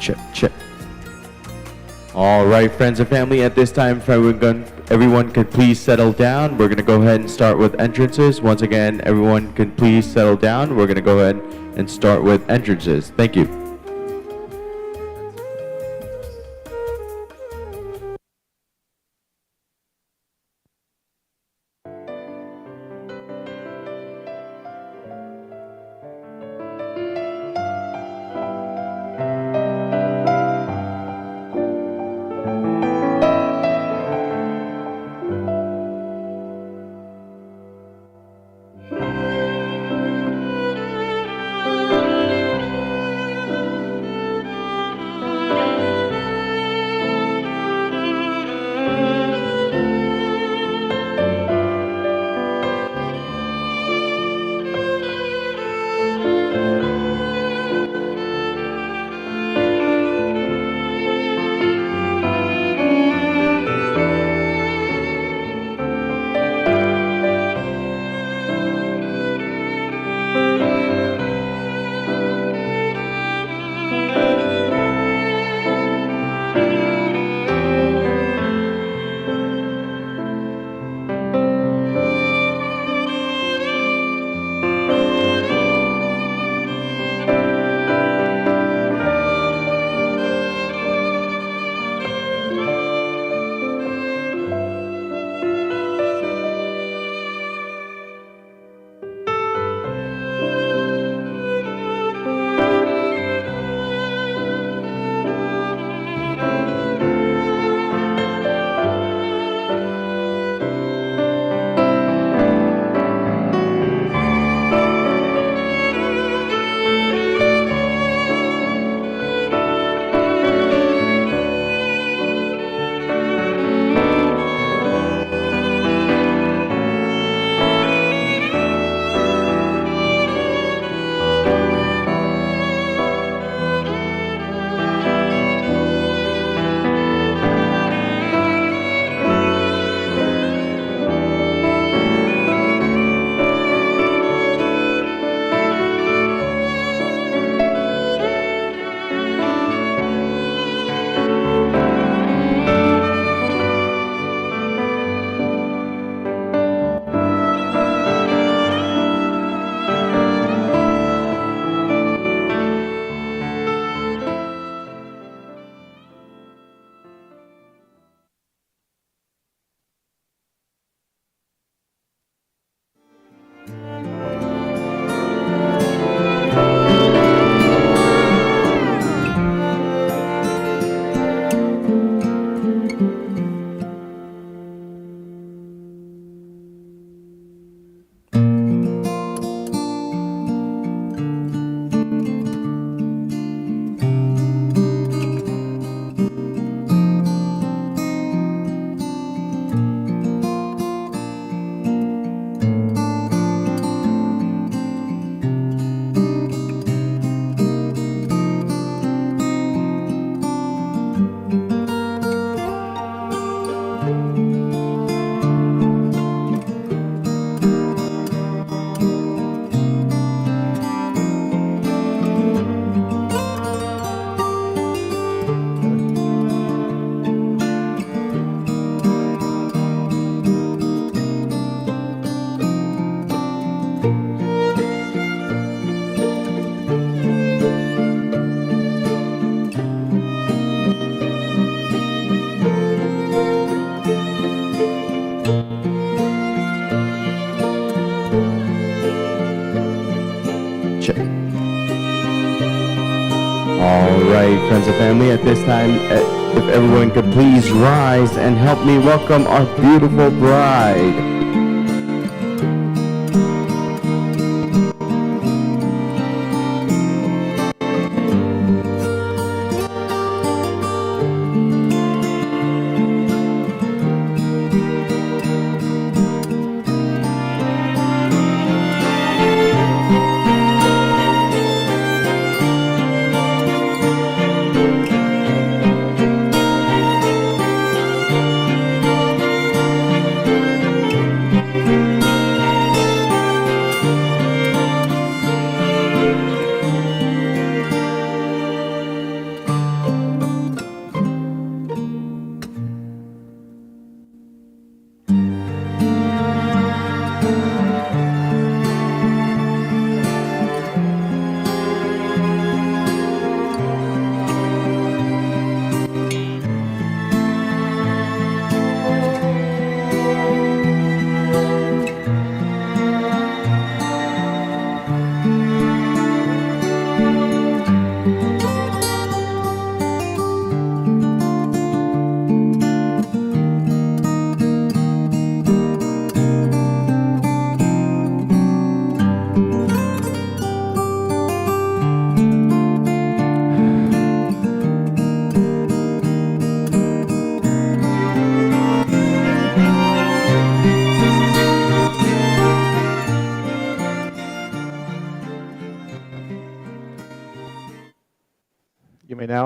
Check, check. All right, friends and family, at this time, if everyone could please settle down. We're going to go ahead and start with entrances. Once again, everyone can please settle down. We're going to go ahead and start with entrances. Thank you. Friends and family, at this time, if everyone could please rise and help me welcome our beautiful bride.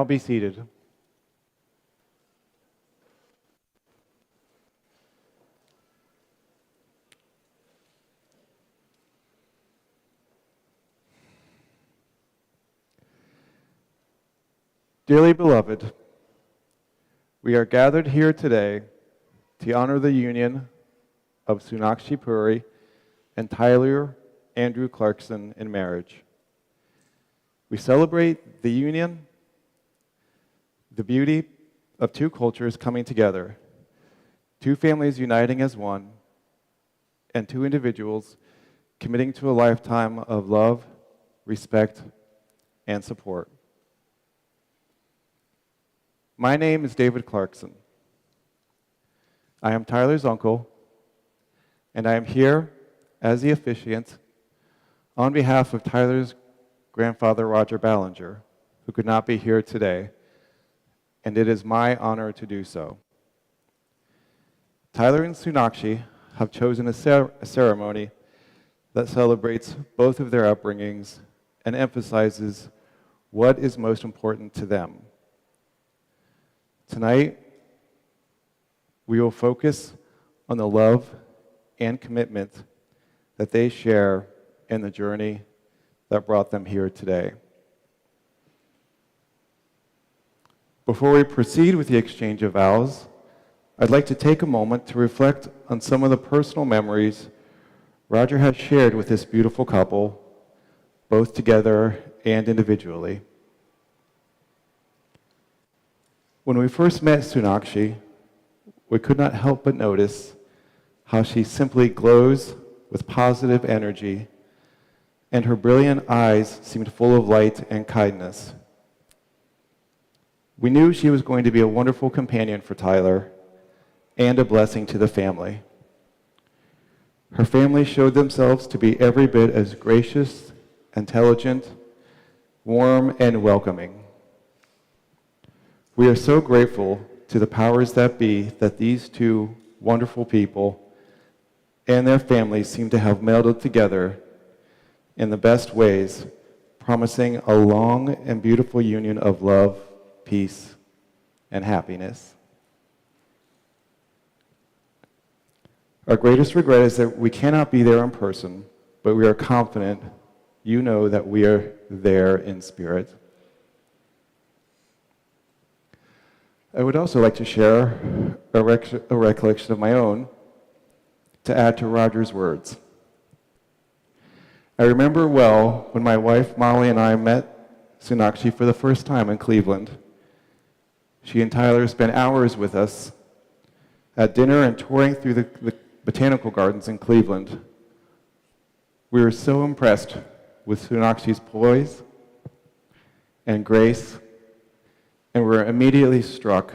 now be seated. Dearly beloved, we are gathered here today to honor the union of Sunakshi Puri and Tyler Andrew Clarkson in marriage. We celebrate the union, the beauty of two cultures coming together, two families uniting as one, and two individuals committing to a lifetime of love, respect, and support. My name is David Clarkson. I am Tyler's uncle, and I am here as the officiant on behalf of Tyler's grandfather, Roger Ballinger, who could not be here today, and it is my honor to do so. Tyler and Sunakshi have chosen a ceremony that celebrates both of their upbringings and emphasizes what is most important to them. Tonight, we will focus on the love and commitment that they share in the journey that brought them here today. Before we proceed with the exchange of vows, I'd like to take a moment to reflect on some of the personal memories Roger has shared with this beautiful couple, both together and individually. When we first met Sunakshi, we could not help but notice how she simply glows with positive energy, and her brilliant eyes seemed full of light and kindness. We knew she was going to be a wonderful companion for Tyler and a blessing to the family. Her family showed themselves to be every bit as gracious, intelligent, warm, and welcoming. We are so grateful to the powers that be that these two wonderful people and their families seem to have melded together in the best ways, promising a long and beautiful union of love, peace, and happiness. Our greatest regret is that we cannot be there in person, but we are confident you know that we are there in spirit. I would also like to share a recollection of my own to add to Roger's words. I remember well when my wife Molly and I met Sunakshi for the first time in Cleveland. She and Tyler spent hours with us at dinner and touring through the botanical gardens in Cleveland. We were so impressed with Sunakshi's poise and grace, and we were immediately struck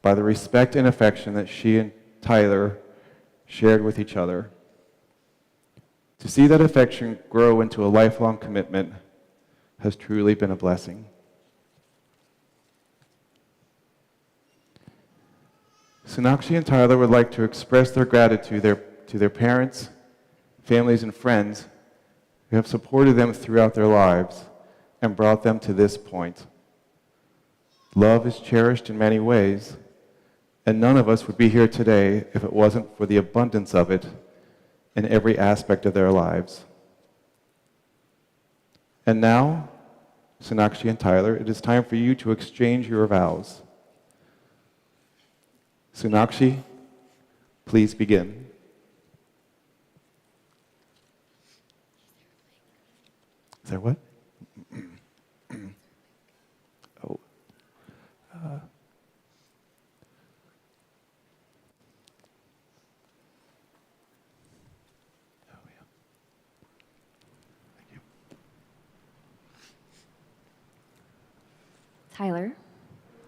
by the respect and affection that she and Tyler shared with each other. To see that affection grow into a lifelong commitment has truly been a blessing. Sunakshi and Tyler would like to express their gratitude to their parents, families, and friends who have supported them throughout their lives and brought them to this point. Love is cherished in many ways, and none of us would be here today if it wasn't for the abundance of it in every aspect of their lives. And now, Sunakshi and Tyler, it is time for you to exchange your vows. Sunakshi, please begin. Is there what? Oh.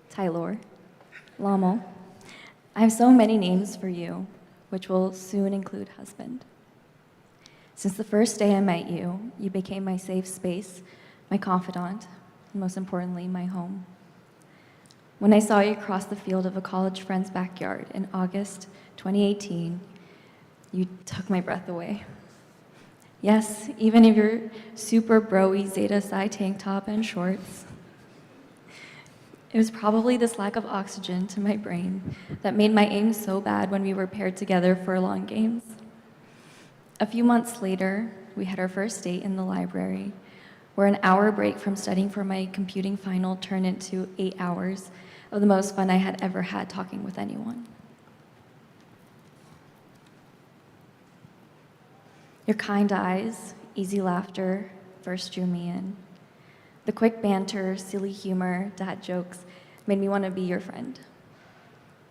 Tyler, Lamo, I have so many names for you, which will soon include husband. Since the first day I met you, you became my safe space, my confidant, and most importantly, my home. When I saw you cross the field of a college friend's backyard in August 2018, you took my breath away. Yes, even in your super bro-y Zeta Psi tank top and shorts. It was probably this lack of oxygen to my brain that made my aim so bad when we were paired together for long games. A few months later, we had our first date in the library, where an hour break from studying for my computing final turned into 8 hours of the most fun I had ever had talking with anyone. Your kind eyes, easy laughter first drew me in. The quick banter, silly humor, dad jokes made me want to be your friend.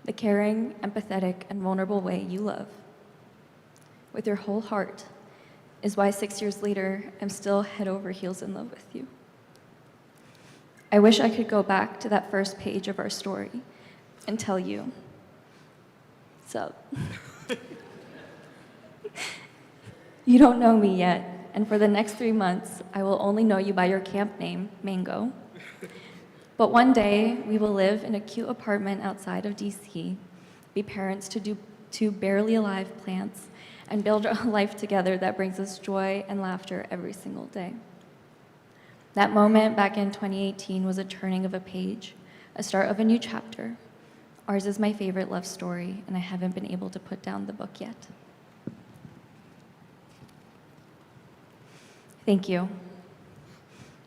The caring, empathetic, and vulnerable way you love with your whole heart is why 6 years later, I'm still head over heels in love with you. I wish I could go back to that first page of our story and tell you, sup. You don't know me yet, and for the next 3 months, I will only know you by your camp name, Mango. But one day, we will live in a cute apartment outside of DC, be parents to two barely alive plants, and build a life together that brings us joy and laughter every single day. That moment back in 2018 was a turning of a page, a start of a new chapter. Ours is my favorite love story, and I haven't been able to put down the book yet. Thank you.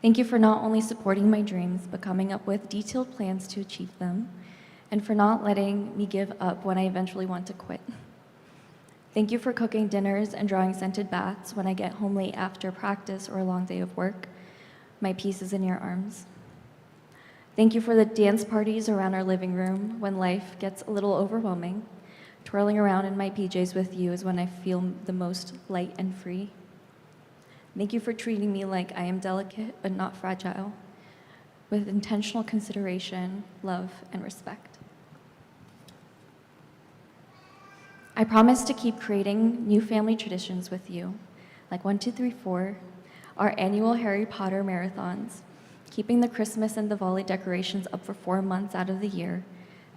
Thank you for not only supporting my dreams, but coming up with detailed plans to achieve them, and for not letting me give up when I eventually want to quit. Thank you for cooking dinners and drawing scented baths when I get home late after practice or a long day of work. My peace is in your arms. Thank you for the dance parties around our living room when life gets a little overwhelming. Twirling around in my PJs with you is when I feel the most light and free. Thank you for treating me like I am delicate but not fragile, with intentional consideration, love, and respect. I promise to keep creating new family traditions with you, like 1, 2, 3, 4, our annual Harry Potter marathons, keeping the Christmas and Diwali decorations up for 4 months out of the year,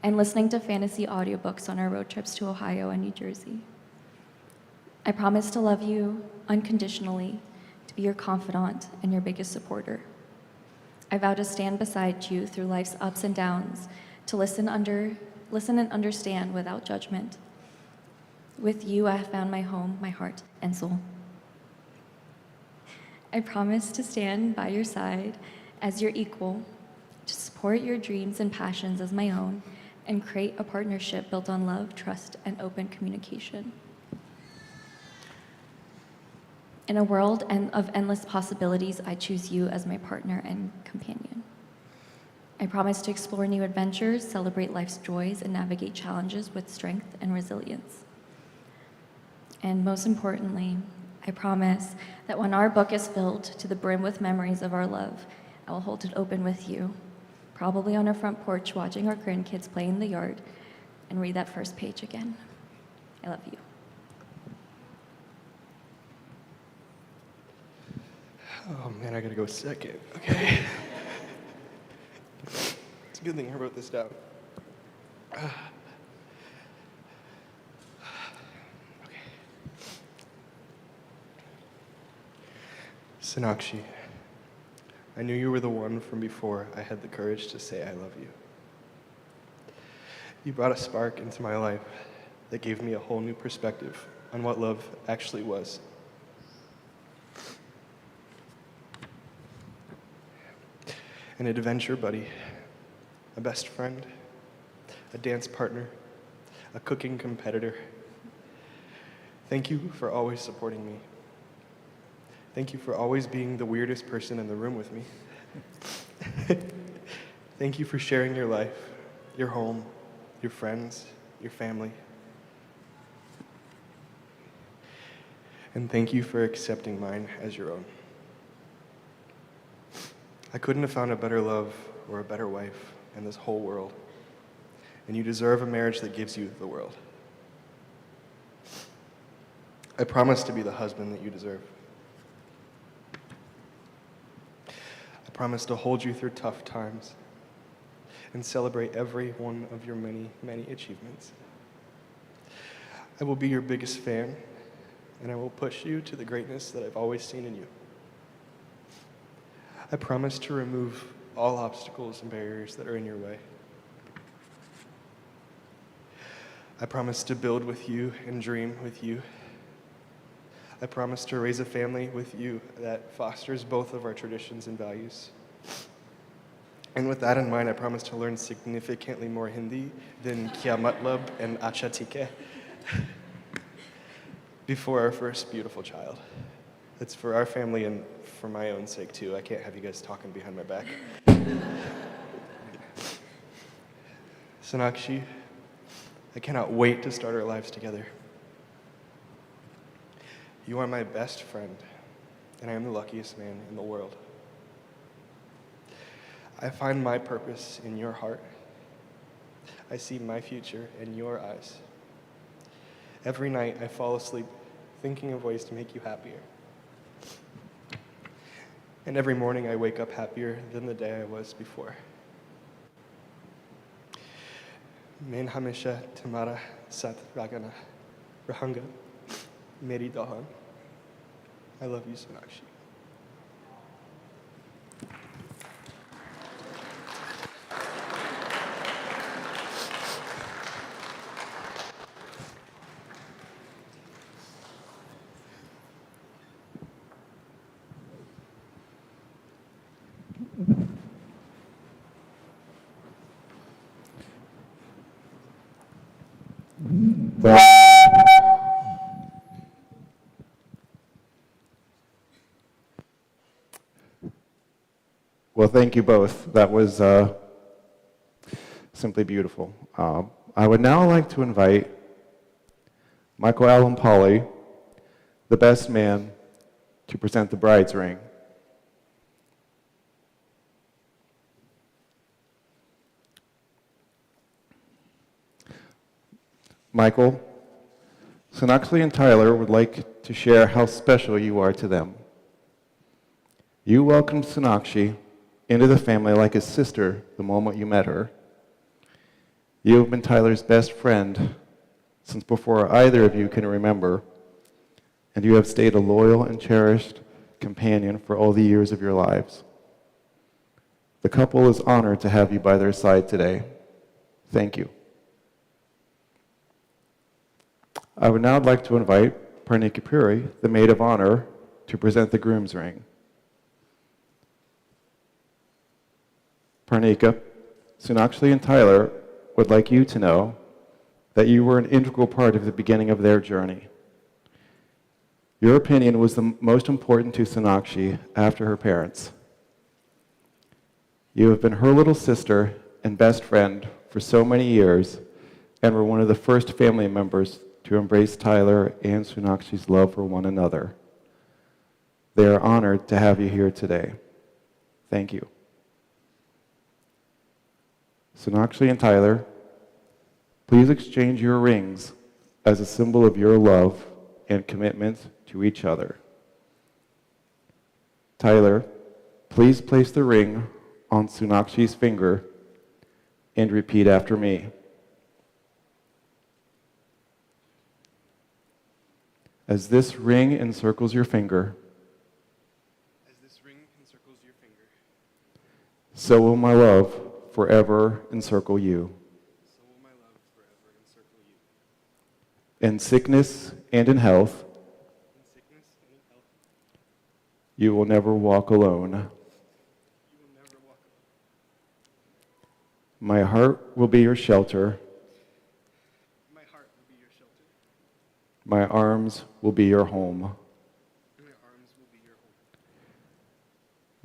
and listening to fantasy audiobooks on our road trips to Ohio and New Jersey. I promise to love you unconditionally, to be your confidant and your biggest supporter. I vow to stand beside you through life's ups and downs, to listen and understand without judgment. With you, I have found my home, my heart, and soul. I promise to stand by your side as your equal, to support your dreams and passions as my own, and create a partnership built on love, trust, and open communication. In a world of endless possibilities, I choose you as my partner and companion. I promise to explore new adventures, celebrate life's joys, and navigate challenges with strength and resilience. And most importantly, I promise that when our book is filled to the brim with memories of our love, I will hold it open with you, probably on our front porch watching our grandkids play in the yard, and read that first page again. I love you. Oh man, I gotta go second. Okay. It's a good thing I wrote this down. Okay. Sunakshi, I knew you were the one from before I had the courage to say I love you. You brought a spark into my life that gave me a whole new perspective on what love actually was. An adventure buddy, a best friend, a dance partner, a cooking competitor. Thank you for always supporting me. Thank you for always being the weirdest person in the room with me. Thank you for sharing your life, your home, your friends, your family. And thank you for accepting mine as your own. I couldn't have found a better love or a better wife in this whole world. And you deserve a marriage that gives you the world. I promise to be the husband that you deserve. I promise to hold you through tough times and celebrate every one of your many, many achievements. I will be your biggest fan, and I will push you to the greatness that I've always seen in you. I promise to remove all obstacles and barriers that are in your way. I promise to build with you and dream with you. I promise to raise a family with you that fosters both of our traditions and values. And with that in mind, I promise to learn significantly more Hindi than Kya Matlab and Acha Tike before our first beautiful child. It's for our family and for my own sake too. I can't have you guys talking behind my back. Sunakshi, I cannot wait to start our lives together. You are my best friend, and I am the luckiest man in the world. I find my purpose in your heart. I see my future in your eyes. Every night I fall asleep thinking of ways to make you happier. And every morning I wake up happier than the day I was before. Main hamisha tamara sat ragana rahanga meri dahan. I love you, Sunakshi. Well, thank you both. That was simply beautiful. I would now like to invite Michael Allen Polly, the best man, to present the bride's ring. Michael, Sunakshi and Tyler would like to share how special you are to them. You welcomed Sunakshi into the family like a sister the moment you met her. You have been Tyler's best friend since before either of you can remember, and you have stayed a loyal and cherished companion for all the years of your lives. The couple is honored to have you by their side today. Thank you. I would now like to invite Parnika Puri, the maid of honor, to present the groom's ring. Parnika, Sunakshi and Tyler would like you to know that you were an integral part of the beginning of their journey. Your opinion was the most important to Sunakshi after her parents. You have been her little sister and best friend for so many years and were one of the first family members to embrace Tyler and Sunakshi's love for one another. They are honored to have you here today. Thank you. Sunakshi and Tyler, please exchange your rings as a symbol of your love and commitment to each other. Tyler, please place the ring on Sunakshi's finger and repeat after me. As this ring encircles your finger, so will my love forever encircle you. In sickness and in health, you will never walk alone. My heart will be your shelter. My arms will be your home.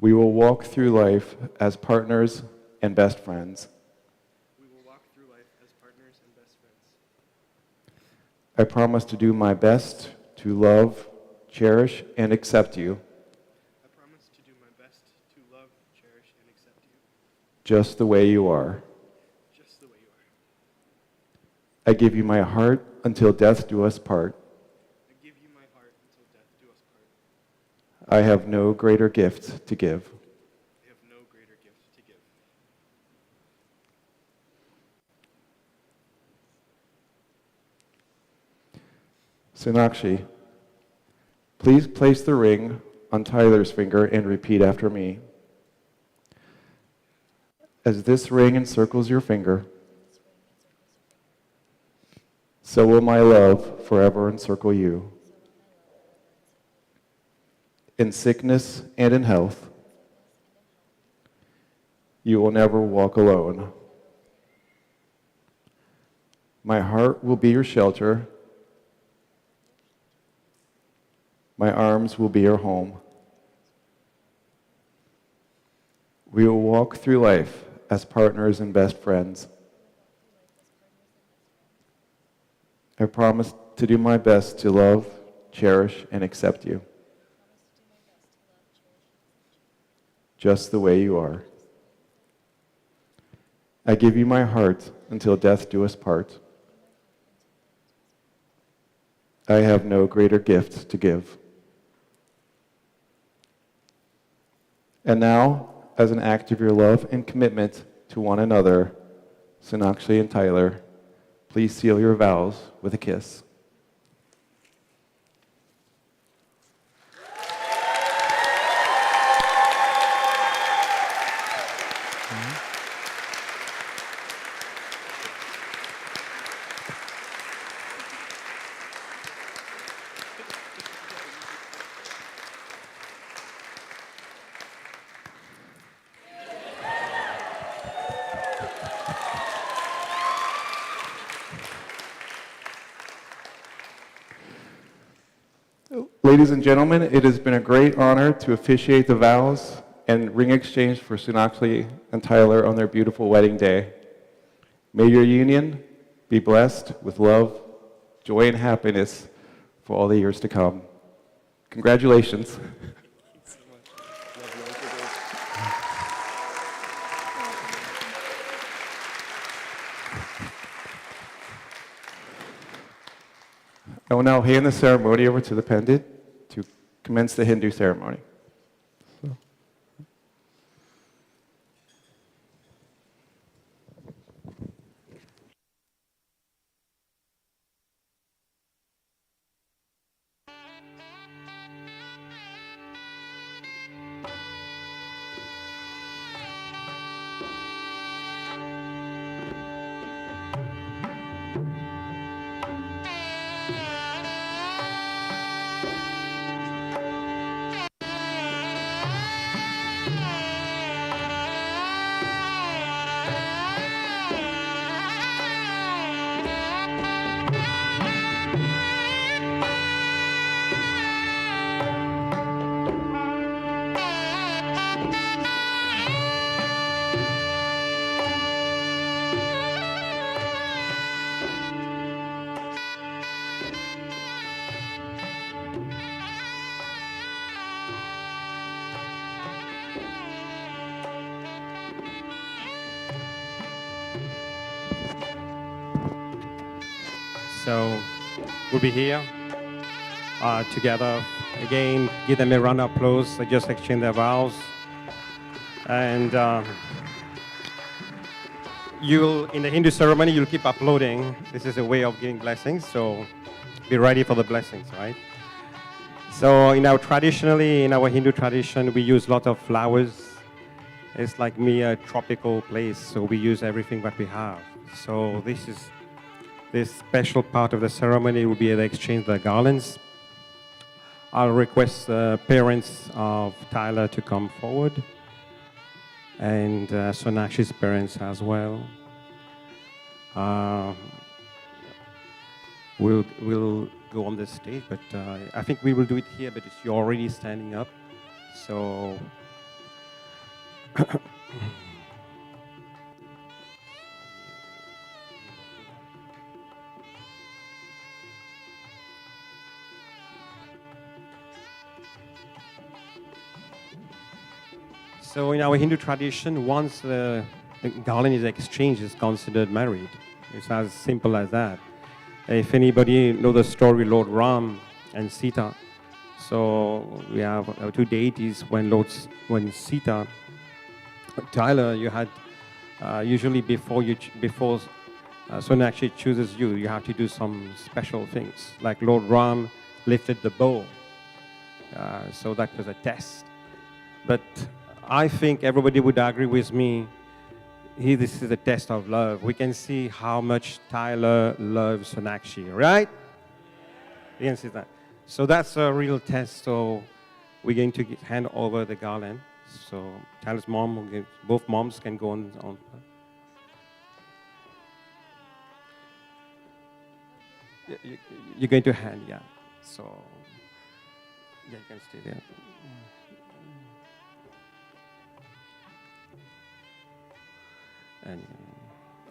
We will walk through life as partners and best friends. I promise to do my best to love, cherish, and accept you. Just the way you are. I give you my heart until death do us part. I have no greater gift to give. Sunakshi, please place the ring on Tyler's finger and repeat after me. As this ring encircles your finger, so will my love forever encircle you. In sickness and in health, you will never walk alone. My heart will be your shelter. My arms will be your home. We will walk through life as partners and best friends. I promise to do my best to love, cherish, and accept you, just the way you are. I give you my heart until death do us part. I have no greater gift to give. And now, as an act of your love and commitment to one another, Sunakshi and Tyler, please seal your vows with a kiss. Ladies and gentlemen, it has been a great honor to officiate the vows and ring exchange for Sunakshi and Tyler on their beautiful wedding day. May your union be blessed with love, joy, and happiness for all the years to come. Congratulations. I will now hand the ceremony over to the pendant to commence the Hindu ceremony. So we'll be here together again. Give them a round of applause. They just exchange their vows. And in the Hindu ceremony, you'll keep uploading. This is a way of giving blessings. So be ready for the blessings, right? So in our Hindu tradition, we use a lot of flowers. It's like mere tropical place. So we use everything that we have. So this special part of the ceremony will be the exchange of the garlands. I'll request the parents of Tyler to come forward, and Sonakshi's parents as well. We'll go on the stage, but I think we will do it here, but you're already standing up, so. So in our Hindu tradition, once the garland is exchanged, it's considered married. It's as simple as that. If anybody know the story, Lord Ram and Sita, so we have two deities. When Sita, Tyler, you had usually before Sonakshi chooses you, you have to do some special things. Like Lord Ram lifted the bow, so that was a test. But I think everybody would agree with me. here, this is a test of love. We can see how much Tyler loves Sunakshi, right? You can see that. So that's a real test. So we're going to hand over the garland. So Tyler's mom, both moms can go on. You're going to hand, yeah. So, yeah, you can stay there. And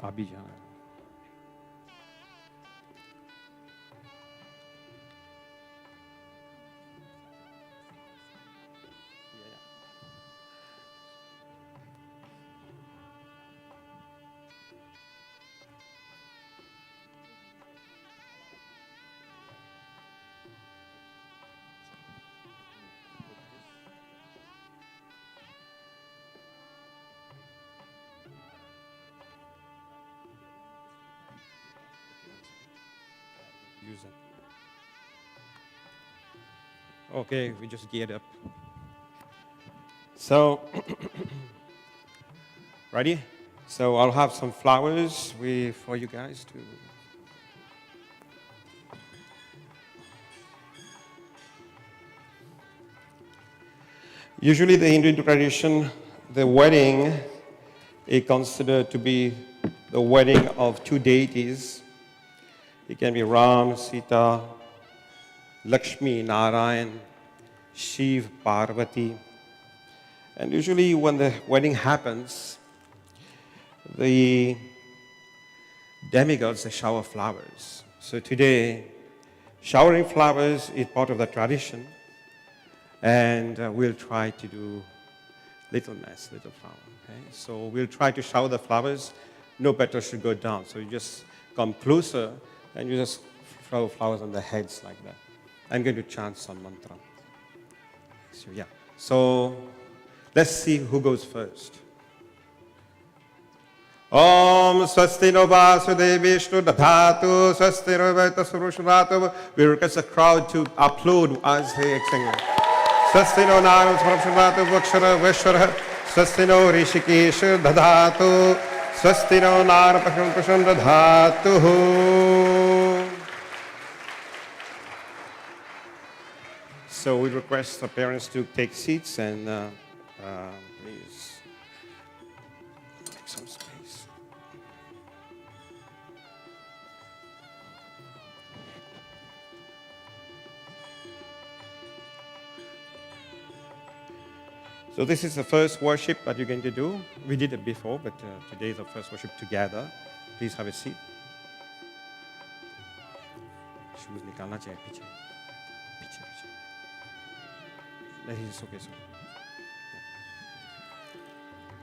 Abhijan. Use it. Okay, we just geared up. So, ready? So I'll have some flowers for you guys to. Usually, the Hindu tradition, the wedding is considered to be the wedding of two deities. It can be Ram, Sita, Lakshmi, Narayan, Shiv, Parvati. And usually when the wedding happens, the demigods shower flowers. So today, showering flowers is part of the tradition. And we'll try to do little mass, little flower. Okay? So we'll try to shower the flowers. No petal should go down. So you just come closer and you just throw flowers on the heads like that. I'm going to chant some mantra. So yeah. So let's see who goes first. Om Swasti no Vasudevishnu Dadhatu Swasti no Vaita Surushuratu. We request the crowd to applaud as they sing. Swasti no Naram Surushuratu Vakshara Veshwara Swasti no Rishikesha Dadhatu Swasti no Naram Pashan Dadhatu. So we request the parents to take seats and please take some space. So this is the first worship that you're going to do. We did it before, but today is the first worship together. Please have a seat.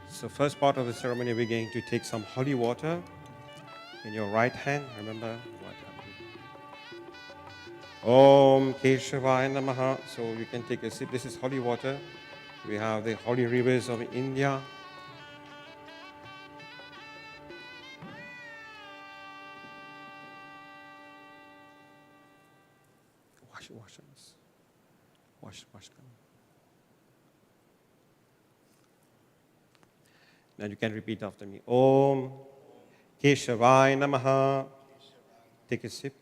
So first part of the ceremony, we're going to take some holy water in your right hand. Remember what happened. Om Keshavaya Namaha. So you can take a sip. This is holy water. We have the holy rivers of India. Wash. Now you can repeat after me. Om Keshavaya Namaha. Take a sip.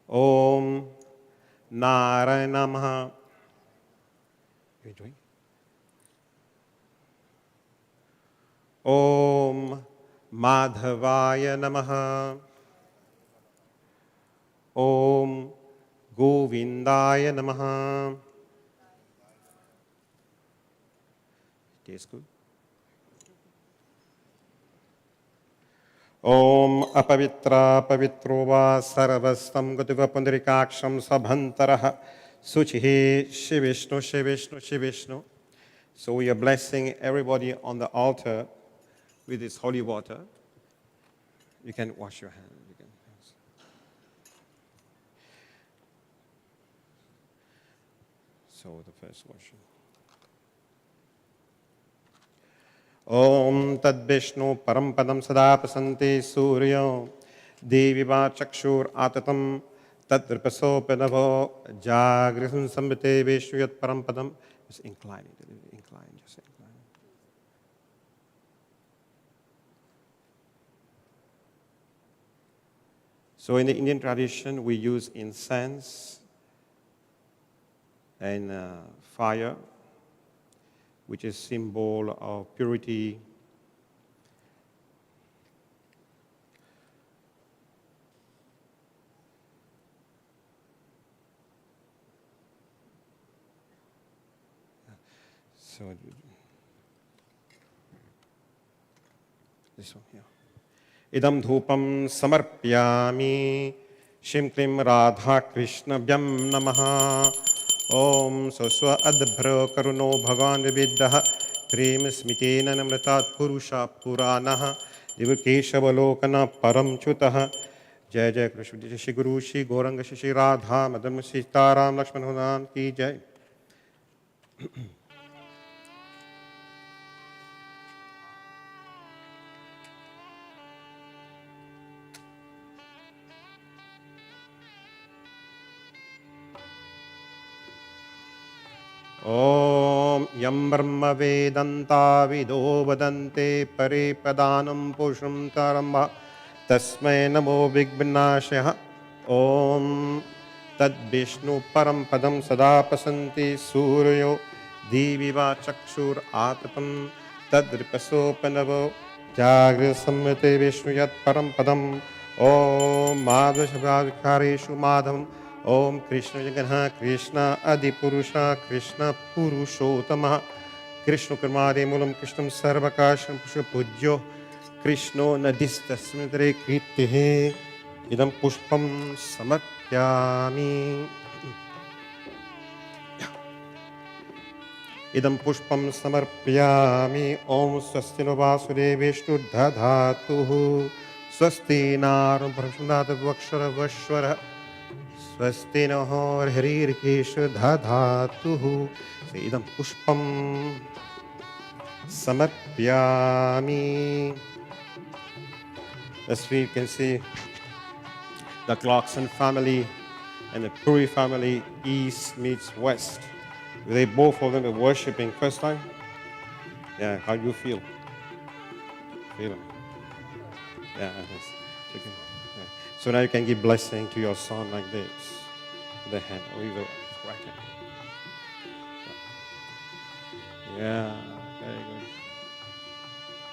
Om Narayana Namaha. What are you doing? Om Madhavaya Namaha. Om Govindaya Namaha. Tastes good. Om Apavitra Pavitrova Sarvastam Gativa Pundarikaksham Sabhantaraha Suchihi Shivishnu Shivishnu Shivishnu. So we are blessing everybody on the altar with this holy water. You can wash your hands. So the first worship. Om Tad Vishnu Parampadam Sada Pasante Surya Devi Va Chakshur Atatam Tad Ripaso Penavo Jagrisun Sambate Vishnu Yat Parampadam. Just incline, just incline. So in the Indian tradition, we use incense and fire, which is symbol of purity. So this one here. Idam dhupam samarpyami Shim Klim Radha Krishna Vyam Namaha Om Soswa Adbhra Karuno Bhagavan Vividdaha Prem Smitena Namratat Purusha Puranaha Divakeshavalokana Param Chutaha Jai Jai Krishna Shri Guru Shri Gauranga Shri Radha Madam Sitaram Lakshman Hunan Ki Jai. Om Yam Brahma Vedanta Vido Vadante Pare Padanam Pusham Taramba Tasmai Namo Vignashya Om Tad Vishnu Param Padam Sada Pasanti Suryo Diviva Chakshur Atapam Tad Ripasopanavo Jagri Samyate Vishnu Yat Param Padam Om Madhvashabhakareshu Madhavam Om Krishna Jagannath Krishna Adipurusha Krishna Purushottama Krishna Karmade Mulam Krishnam Sarvakasham Pusha Pujyo Krishno Nadistasmidre Kritihe Idam Pushpam Samarpyami Idam Pushpam Samarpyami Om Swastino Vasude Vishnu Dadhatuhu Swasti Naram Parasundata Vakshara Vashwara Swasti Nahor Haririkesha Dhadhatuhu Idam Pushpam Samarpyami. As we can see, the Clarkson family and the Puri family, east meets west. They both of them are worshipping first time. Yeah, how do you feel? Feel it? Yeah, so now you can give blessing to your son like this. The hand, or either right hand. Yeah, very good.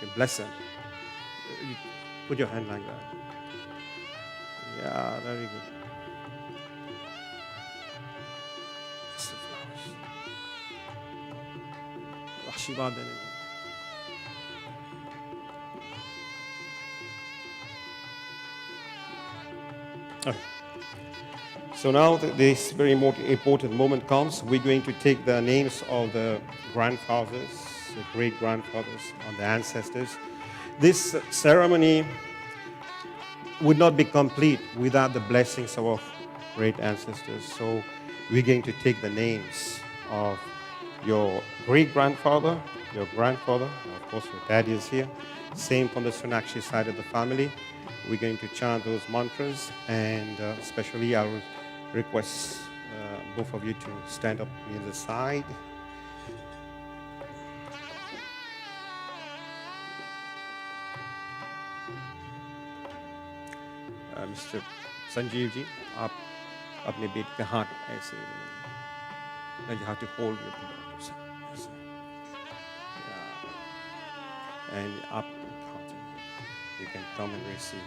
You bless him. You put your hand like that. Yeah, very good. Just the flowers. Ashirwad देने को. Okay. So now this very important moment comes. We're going to take the names of the grandfathers, the great-grandfathers, and the ancestors. This ceremony would not be complete without the blessings of our great ancestors. So we're going to take the names of your great-grandfather, your grandfather, of course your daddy is here, same from the Sunakshi side of the family. We're going to chant those mantras, and especially I will request both of you to stand up near the side. Mr. Sanjeev ji, आप अपने बेटे के हाथ ऐसे, you have to hold your pillow. And up, you can come and receive.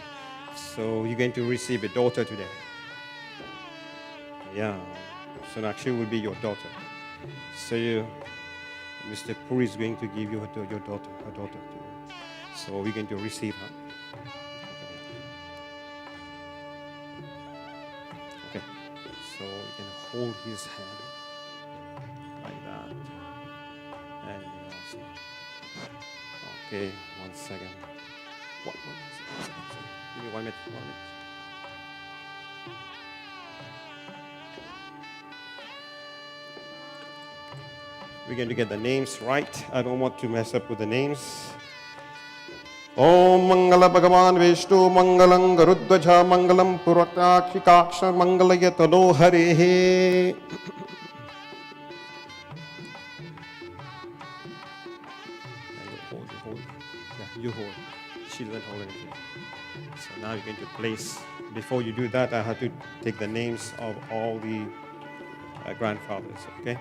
So you're going to receive a daughter today. Yeah, Sunakshi will be your daughter. So Mr. Puri is going to give you your daughter, her daughter. So we're going to receive her. Okay. So you can hold his hand like that. And also. Okay, 1 second. One second. Give me 1 minute. 1 minute. We're going to get the names right. I don't want to mess up with the names. Om Mangala Bhagavan Vishnu Mangalam Garudvaja Mangalam Purakakshi Kaksha Mangalayatano Harehe. You hold. Yeah, you hold. She she doesn't hold anything. So now you're going to place, before you do that, I have to take the names of all the grandfathers, okay?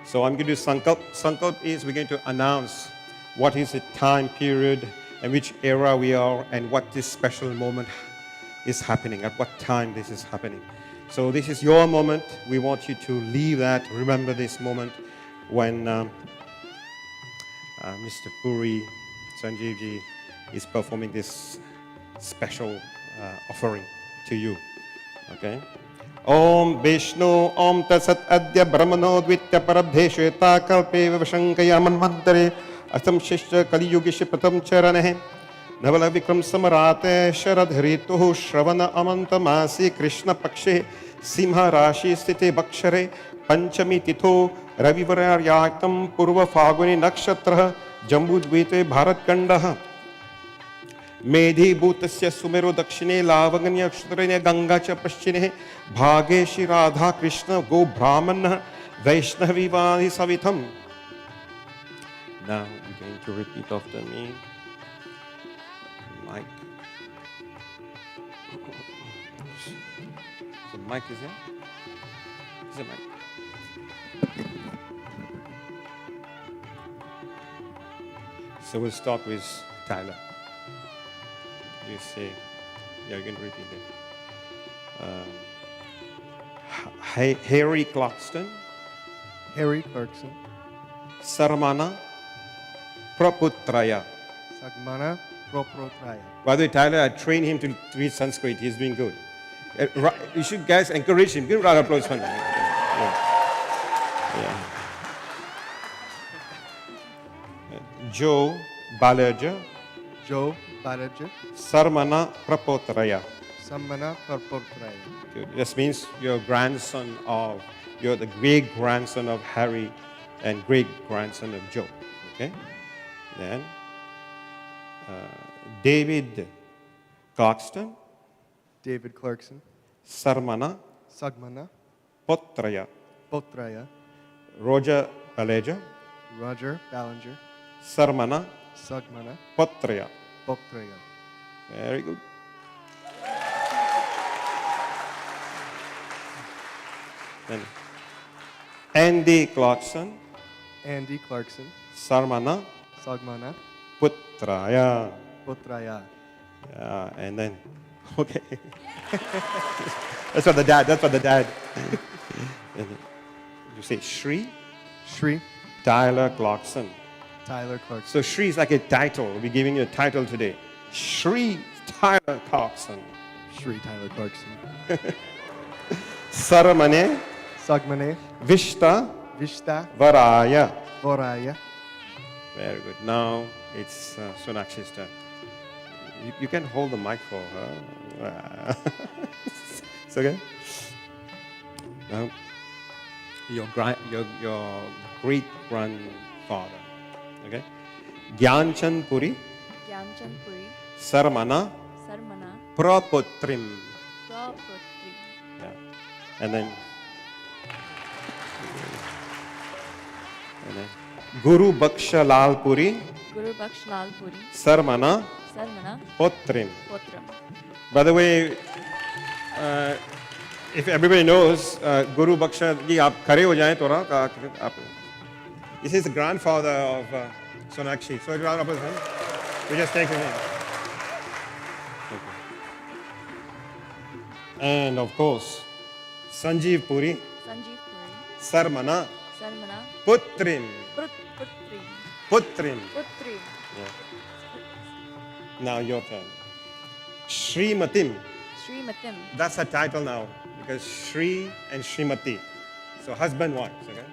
So I'm going to do Sankalp. Sankalp is we're going to announce what is the time period and which era we are and what this special moment is happening, at what time this is happening. So this is your moment. We want you to leave that, remember this moment when Mr. Puri Sanjeevji is performing this special offering to you. Okay? Om Vishnu Om Tasat Adya Brahmano Dvitya Parabdhe Shweta Kalpe Vivashankaya Manvantare Asam Shishya Kali Yugish Pratam Charane Navala Vikram Samarate Sharad Hrituhu Shravana Amantamasi Krishna Pakshe Simha Rashi Sthite Bakshare Panchami Titho Ravivarayakam Purva Faguni Nakshatra Jambudvite Bharat Kandaha Medhi भूतस्य सुमेरो दक्षिणे लावगन्य अक्षतरे गंगा च पश्चिमे भागे श्री राधा कृष्ण गो ब्राह्मण Vaishnavi वादि सवितम. Now you're going to repeat after me. Mike. The mic is here. Is the mic? So we'll start with Tyler. You say, yeah, you can repeat it. Harry Clarkston, Harry Clarkson, Sarmana Praputraya. Sagmana Proprotraya. By the way, Tyler, I trained him to read Sanskrit. He's doing good. You should, guys, encourage him. Give him a round of applause for him. Yeah. Joe Balaja, Joe Balaja, Sarmana Prapotraya. Sammana Proprotraya. Good. This means you're the great-grandson of Harry and great-grandson of Joe. Okay? Then, David Clarkston, David Clarkson, Sarmana Sagmana Potraya. Potraya, Roger Baleja, Roger Ballinger, Sarmana Sagmana Potraya. Potraya. Very good. Then, Andy Clarkson, Andy Clarkson, Sarmana Sagmana Putraya. Potraya. Yeah, and then, okay. That's for the dad. And then you say Shri Shri Tyler Clarkson. Tyler Clarkson. So Shri is like a title. We'll be giving you a title today. Shri Tyler Clarkson. Shri Tyler Clarkson. Saramane Sagmane Vishta Vishta Varaya. Voraya. Very good. Now it's Sunakshi's turn. You can hold the mic for her. It's okay. Now, your great grandfather. Okay. Gyanchand Puri Gyanchand Puri, Sarmana Sarmana, Praputrim. Praputri, Yeah. And then Guru Baksha Lal Puri Guru Baksh Lal Puri, Sarmana Sarmana, Potrim. Potram. By the way, if everybody knows, Guru Baksha ji, aap khare ho jaएं थोड़ा आप. This is the grandfather of Sunakshi. So round of applause. We just take him in. And of course, Sanjeev Puri, Sanjeev Puri, Sarmana Sarmana, Putrim. Putri, Putrim. Putri, Yeah. Now your turn. Srimatim. Srimatim, That's a title now because Shri and Srimati. So husband, wife. Okay?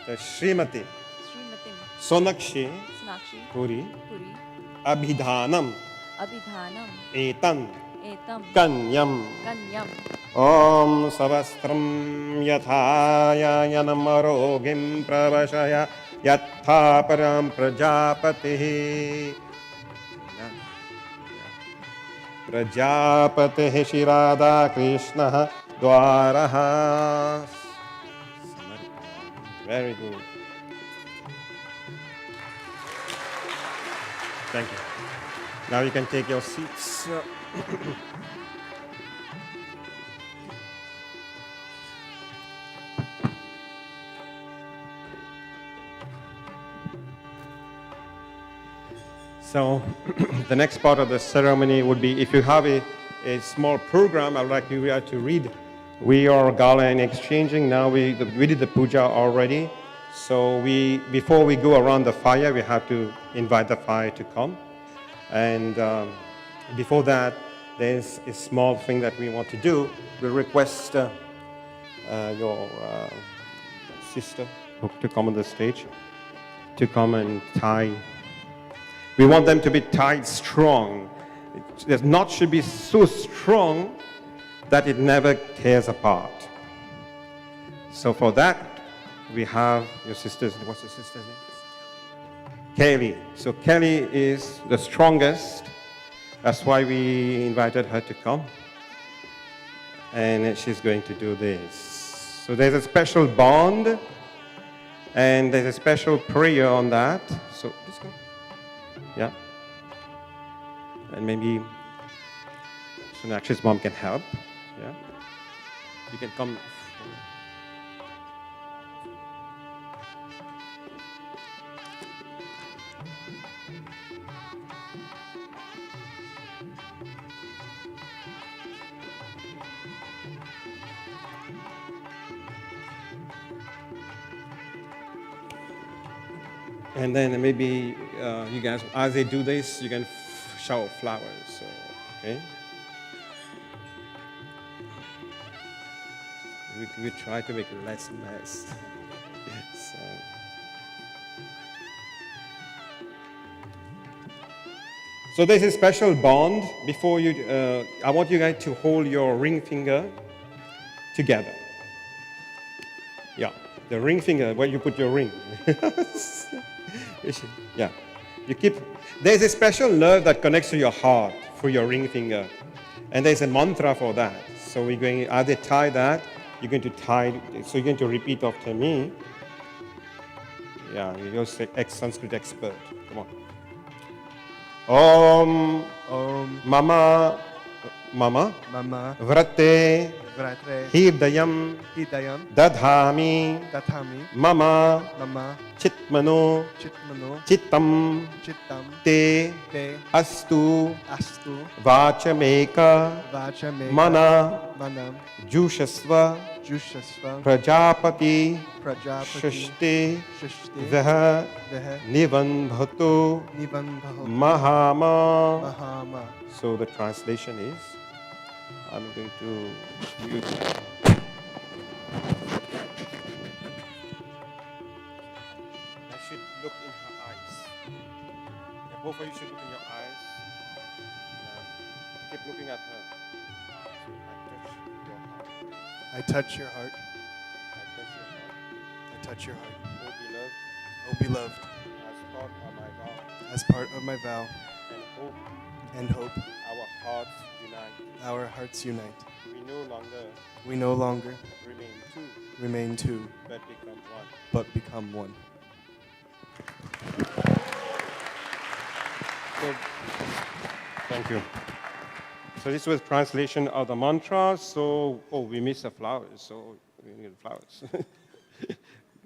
So Srimati. Srimatim, Sonakshi Sunakshi, Puri Puri, Abhidhanam Abhidhanam, Etam Etam, Kanyam Kanyam, Om Savastram Yathaya Yanamarogim Pravashaya Yatha Param Prajapati Prajapati Shirada Krishna Dwaraha. Very good. Thank you. Now you can take your seats. So the next part of the ceremony would be, if you have a small program, I would like you to read. We are gala and exchanging. Now we did the puja already. So before we go around the fire, we have to invite the fire to come. And before that, there's a small thing that we want to do. We request your sister to come on the stage, to come and tie. We want them to be tied strong. The knot should be so strong that it never tears apart. So for that, we have your sister's, what's your sister's name? Kelly. So Kelly is the strongest. That's why we invited her to come. And she's going to do this. So there's a special bond, and there's a special prayer on that. So let's go. Yeah. And maybe Sunakshi's mom can help. Yeah. You can come. And then maybe you guys, as they do this, you can shower flowers. So, okay. We try to make less mess. So there's a special bond. Before you, I want you guys to hold your ring finger together. Yeah, the ring finger where you put your ring. Yeah, you keep. There's a special nerve that connects to your heart through your ring finger, and there's a mantra for that. So we're going. As they tie that, you're going to tie. So you're going to repeat after me. Yeah, you're Sanskrit expert. Come on. Om Mama Vrate Hidayam Dadhami Mama Chitmano Chittam Te Astu Vachameka Mana Jushasva Prajapati Shashti Vah Nivandhato Mahama. So the translation is, I'm going to mute. I should look in her eyes. Yeah, both of you should look in your eyes. Keep looking at her. I touch your heart. I touch your heart. I touch your heart. Oh, beloved. Oh, beloved. As part of my vow. As part of my vow. And hope. Our hearts unite. Our hearts unite. We no longer remain two. But become one. So, thank you. So this was translation of the mantra. So, we missed the flowers. So we need flowers.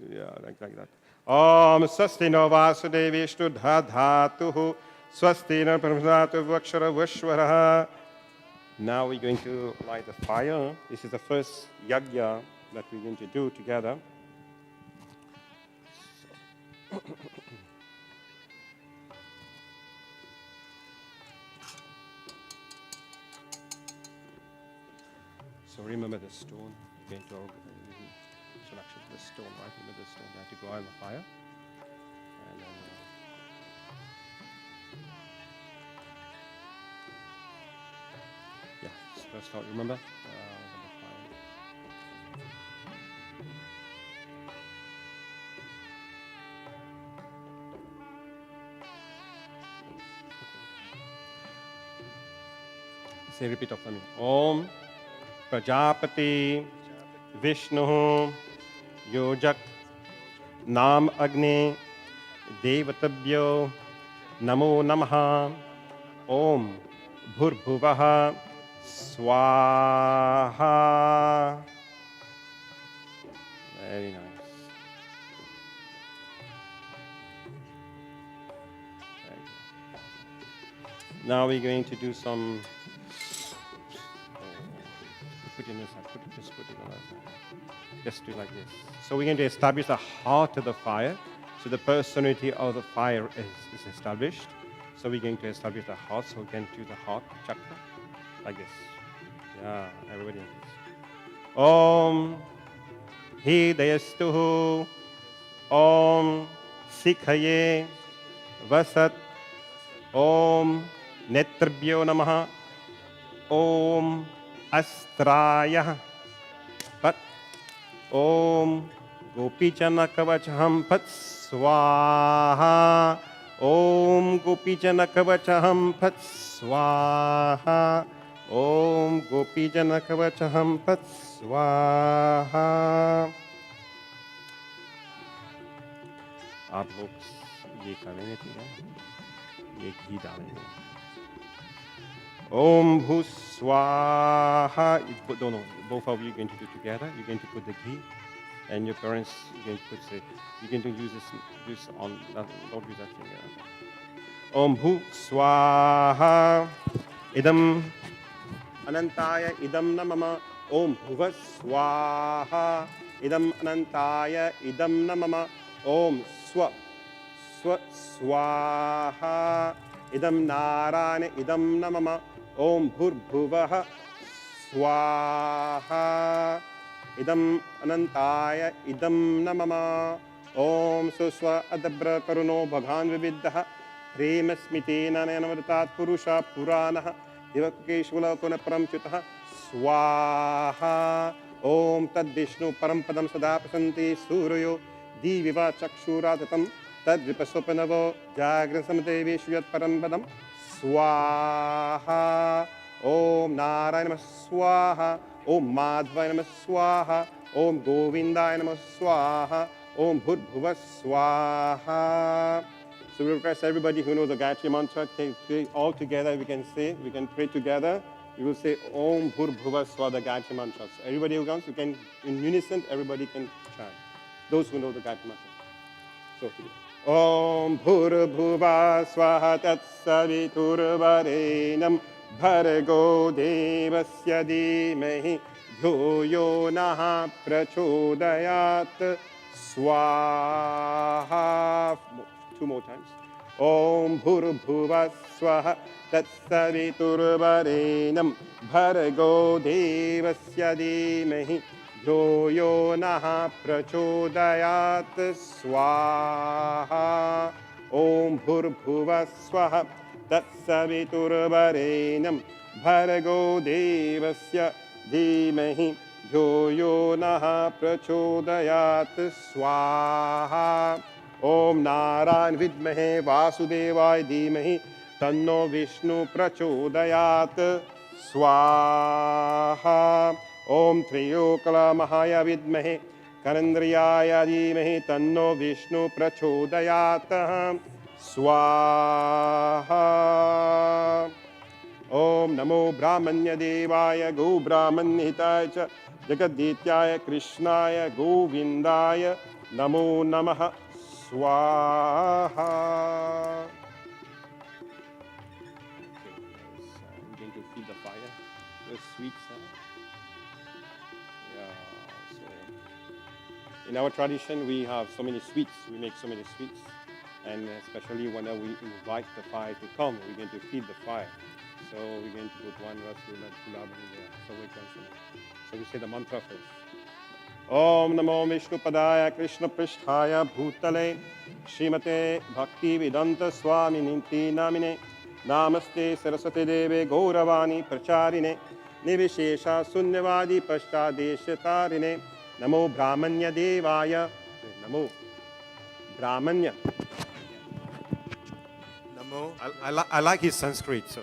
Yeah, like that. Om Swastina Vasudevishtu Dhatuhu Swastina Pramsatu Vakshara Vashwaraha. Now we're going to light the fire. This is the first yajna that we're going to do together. So remember the stone. You're going to Sunakshi, the stone, right? Remember the stone. You have to go on the fire. And then, yeah, first start. Remember the fire. Say, repeat after me. Om Prajapati Vishnu Yojak Nam Agni Devatabhyo Namo Namaha Om Bhurbhuvaha Swaha. Very nice. Thank you. Now we're going to do some. Put it in this side. Just put it on that side. Just do like this. So we're going to establish the heart of the fire. So the personality of the fire is established. So we're going to establish the heart. So we can do the heart chakra like this. Yeah, everybody like this. Om Hidayastuhu Om Sikhaye Vasat Om Netrabhyo Namaha Om Astraya Pat Om Gopichana Kavachaham Pat Swaha Om Gopichana Kavachaham Pat Swaha Om Gopichana Kavachaham Pat Swaha. आप लोग ये करेंगे ठीक है ये घी डालेंगे Om Bhuswaha. No, both of you are going to do together. You're going to put the ghee, and your parents are going to put the. You're going to use this on. Don't use that finger. Om Bhuswaha. Idam Anantaya Idam Namama. Om Bhuvaswaha. Idam Anantaya Idam Namama. Om Swaha. Idam Narayana Idam Namama. Om Bhurbhuvaha Swaha Idam Anantaya Idam Namama Om Suswa Adabra Karuno Bhagan Vividdaha Prema Smitena Nayanamritat Purusha Puranaha Divakeshwala Kunaparam Chutaha Swaha Om Tad Vishnu Parampadam Sadapasanti Suryo Diviva Chakshuradatam Tad Vipasopanavo Jagrasamate Vishuyat Parampadam Swaha Om Narayana Swaha Om Madhvaya Swaha Om Govindaya Swaha Om Bhurbhuva Swaha. So we request everybody who knows the Gayatri mantra, all together we can say, we can pray together. We will say Om Bhurbhuva Swaha, the Gayatri mantra. So everybody who comes, we can, in unison, everybody can chant. Those who know the Gayatri mantra. So together. Om Bhurbhuva Swaha Tatsaviturvarenam Bhargo Devasya Dhimahi Dhyo Yo Naha Prachodayat Swaha. Two more times. Om Bhurbhuva Swaha Tatsaviturvarenam Bhargo Devasya Dhimahi Yo Yo Naha Prachodayat Swaha. Om Bhurbhuva Swaha Tatsaviturvarenam Bhargo Devasya Dhimahi Yo Yo Naha Prachodayat Swaha. Om Narayan Vidmahe Vasudevaya Dhimahi Tanno Vishnu Prachodayat Swaha. Om Triyokala Mahaya Vidmahe Karandriyaya Dhimahi Tanno Vishnu Prachodayat Swaha. Om Namo Brahmanya Devaya Go Brahmanhitaya Cha Jagadityaya Krishnaya Govindaya Namo Namaha Swaha. I'm going to feed the fire. The sweets. In our tradition, we have so many sweets. We make so many sweets. And especially whenever we invite the fire to come, we're going to feed the fire. So we're going to put one rasgulla gulab in there. So we say the mantra first. Om Namo Vishnu Padaya Krishna Pristhaya Bhutale Srimate Bhakti Vedanta Swami Ninti Namine Namaste Saraswati Deve Gauravani Pracharine Nivishesha Sunyavadi Pashtadeshatarine Namo Brahmanya Devaya. Namo Brahmanya. Namo I like his Sanskrit. So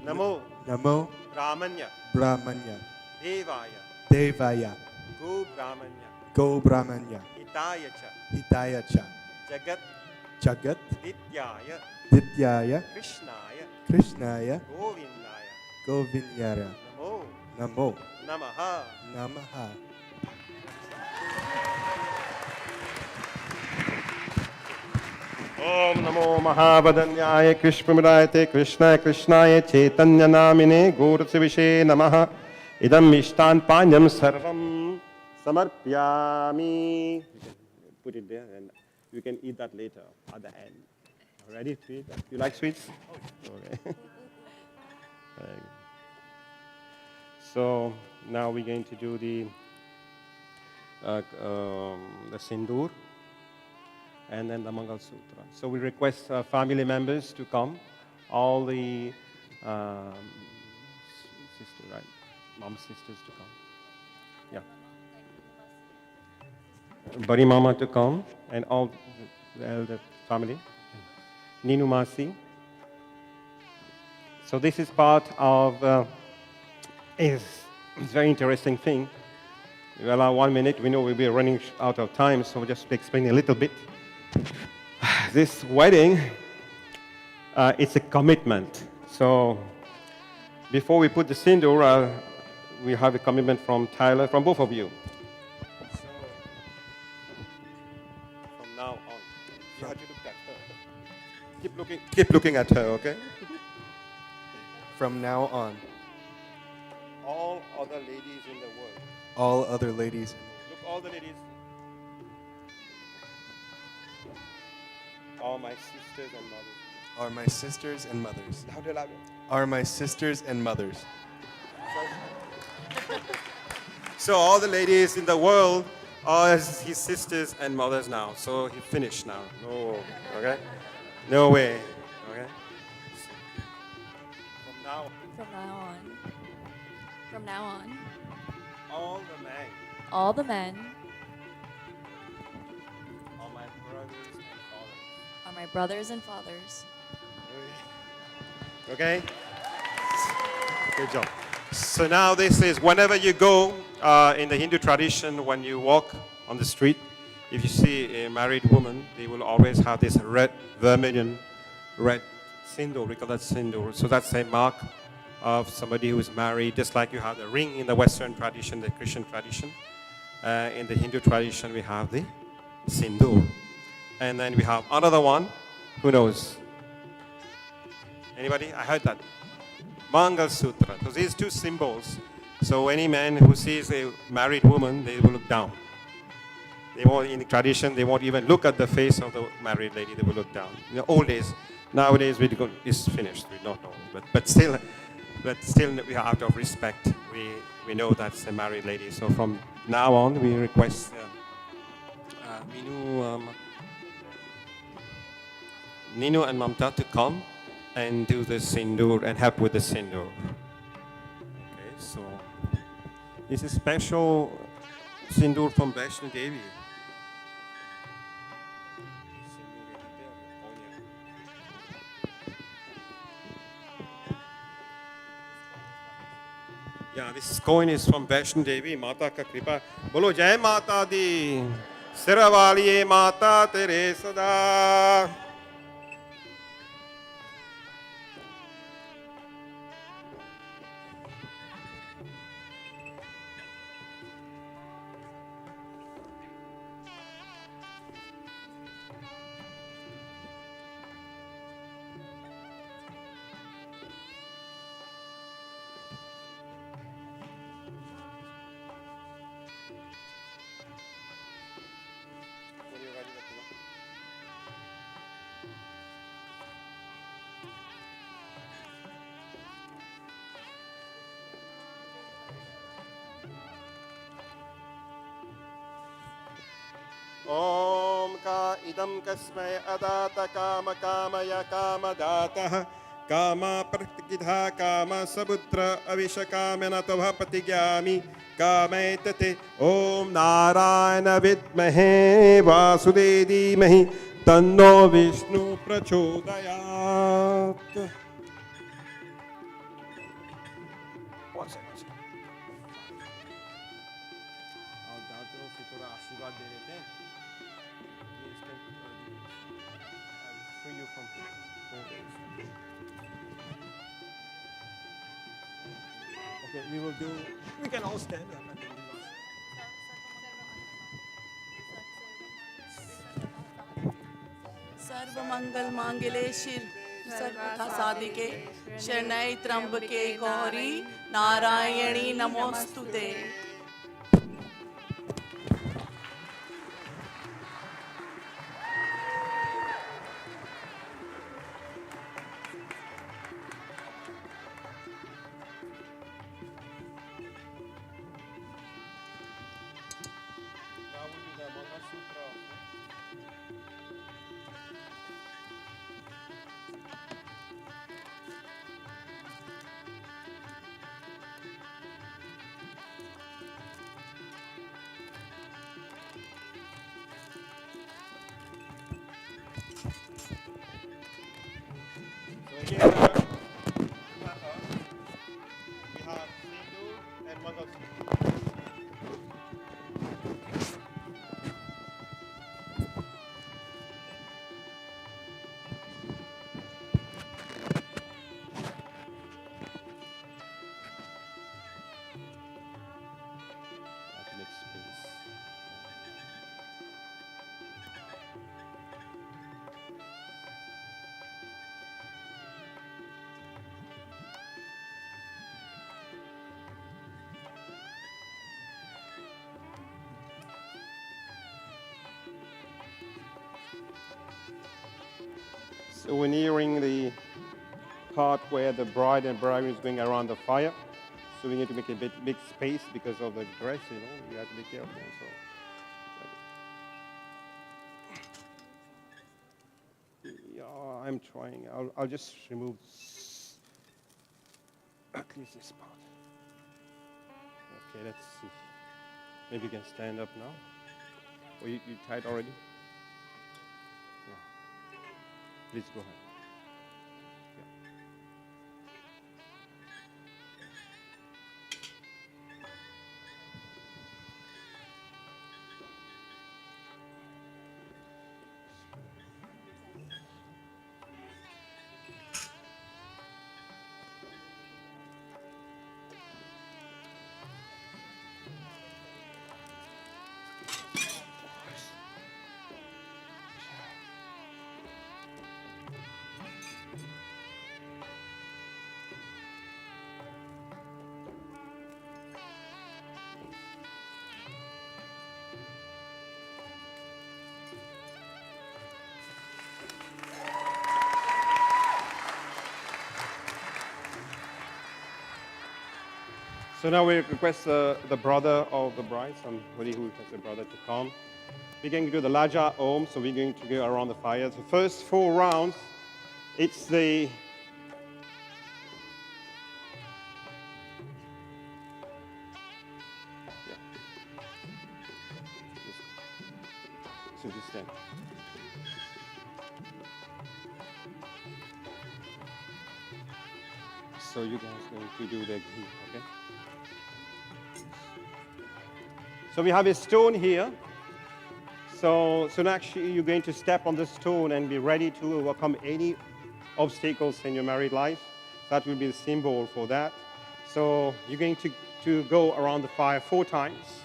Namo Namo Brahmanya Brahmanya Devaya Devaya Go Brahmanya Go Brahmanya Hitaya Cha Hitaya Cha Jagat Jagat Dityaya Dityaya Krishnaya Krishnaya Govindaya Govinyara Namo Namo Namaha. Namaha. Om Namo Mahavadanyaya Krishnamirayate Krishna Krishnaya Chaitanya Namine Gaurasivishe Namaha Idam Mishtan Panyam Sarvam Samarpyami. You can put it there and you can eat that later at the end. Ready to eat? You like sweets? Okay. So now we're going to do the Sindoor and then the Mangal Sutra. So we request family members to come, all the sisters, right? Mom sisters to come. Yeah. Bari Mama to come and all the elder family. Ninu Masi. So this is part of it's a very interesting thing. We allow 1 minute. We know we'll be running out of time, so just to explain a little bit. This wedding, it's a commitment. So before we put the sindoor, we have a commitment from Tyler, from both of you. So from now on, you have to look at her. Keep looking at her, okay? From now on, All other ladies in the world. all other ladies Look, all the ladies. All my sisters and mothers. are my sisters and mothers. Louder, louder. Are my sisters and mothers. So all the ladies in the world are his sisters and mothers now. So he finished now. No, okay? No way. Okay? From now, From now on. From now on, all the men all the men are my brothers and fathers. are my brothers and fathers. Okay? Good job. So now this is whenever you go in the Hindu tradition, when you walk on the street, if you see a married woman, they will always have this red, vermilion, red sindoor. We call that sindoor. So that's a mark of somebody who is married, just like you have the ring in the Western tradition, the Christian tradition. In the Hindu tradition, we have the sindoor. And then we have another one. Who knows? Anybody? I heard that. Mangal Sutra. So these two symbols. So any man who sees a married woman, they will look down. They won't, in the tradition, they won't even look at the face of the married lady. They will look down. In the old days, nowadays it's finished. We don't know, but still, we are out of respect. We know that's a married lady. So from now on, we request Ninu and Mamta to come and do the sindoor and help with the sindoor. Okay, so this is special sindoor from Vaishno Devi. Yeah, this coin is from Vaishno Devi, Mata ka kripa. Bolo Jai Mata Di, Siravaliye Mata Tere Sada. Om ka idam kasmai adata kama kamaya kama datah kama pratikidha kama sabutra avishakamena tava patigyami kamaitate Om Narayana vidmahe Vasudev dhimahi tanno Vishnu prachodayat. One second. free you from. Okay, we will do. We can all stand up and then do that. सर्व मंगल मांगले शिर सर्वथा साधिके शरणै त्र्यंबके गौरी नारायणी नमोस्तुते. Now we do the Manga Sutra. So again, we have Hindu and Manga Sutra. Make space. So we're nearing the part where the bride and bridegroom is going around the fire. So we need to make a big space because of the dress, you know. You have to be careful. So yeah, I'm trying. I'll just remove at least this part. Okay, let's see. Maybe you can stand up now. Or you tied already? Yeah. Please go ahead. Yeah. So now we request the brother of the bride, somebody who requests the brother to come. We're going to do the Laja Om, so we're going to go around the fire. The first 4 rounds, it's the so just stand. So you guys are going to do the ghee, okay? So we have a stone here. So Sunakshi, you're going to step on the stone and be ready to overcome any obstacles in your married life. That will be the symbol for that. So you're going to go around the fire 4 times.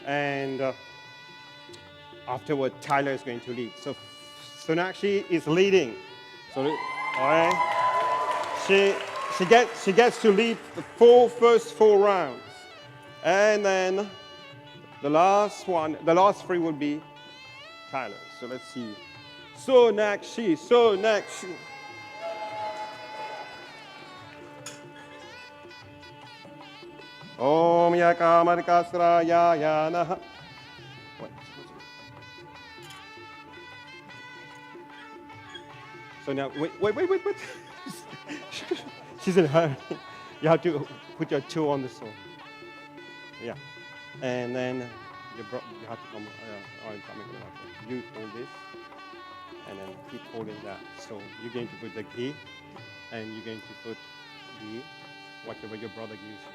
And afterward, Tyler is going to lead. So Sunakshi is leading. So, all right. She gets to lead the first 4 rounds. And then the last 3 will be Tyler. So let's see. Sunakshi. Om Yakamarkasra Yayana. So now, wait. She's in a hurry. You have to put your toe on the stone. Yeah. And then you have to come. I'm coming. You hold this, and then keep holding that. So you're going to put the ghee, and you're going to put ghee, whatever your brother gives you.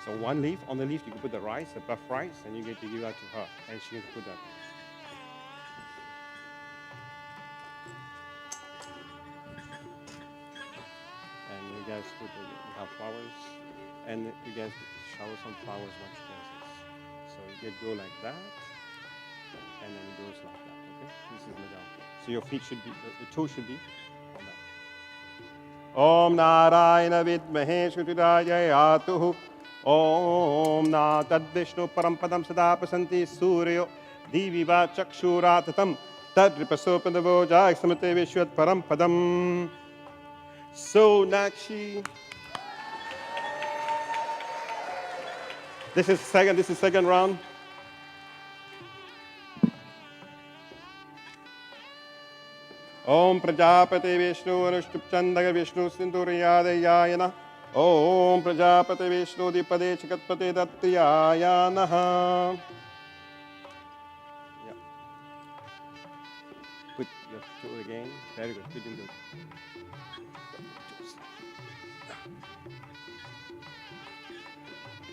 So one leaf, on the leaf you can put the rice, the puff rice, and you get to give that to her, and she can put that. And you guys put you have flowers, and you guys shower some flowers once you guys this. So you get go like that, and then it goes like that. Okay, this is Madam. So your feet should be, the toe should be on that. Om Narayana Vidmahe Shrutiraya Yatuhu. Om Na Tad Vishnu Parampadam Sada Pasanti Suryo Diviva Chakshuratatam Tad Ripasopadavo Jai Samate Vishwat Parampadam. Sunakshi. This is second round. Om Prajapati Vishnu Anushtup Chandaga Vishnu Sinduriyadayayana. Om Prajapati Vishnu Dipade Chikatpate Dattayayana. Yeah. Put your toe again. Very good. Good, good.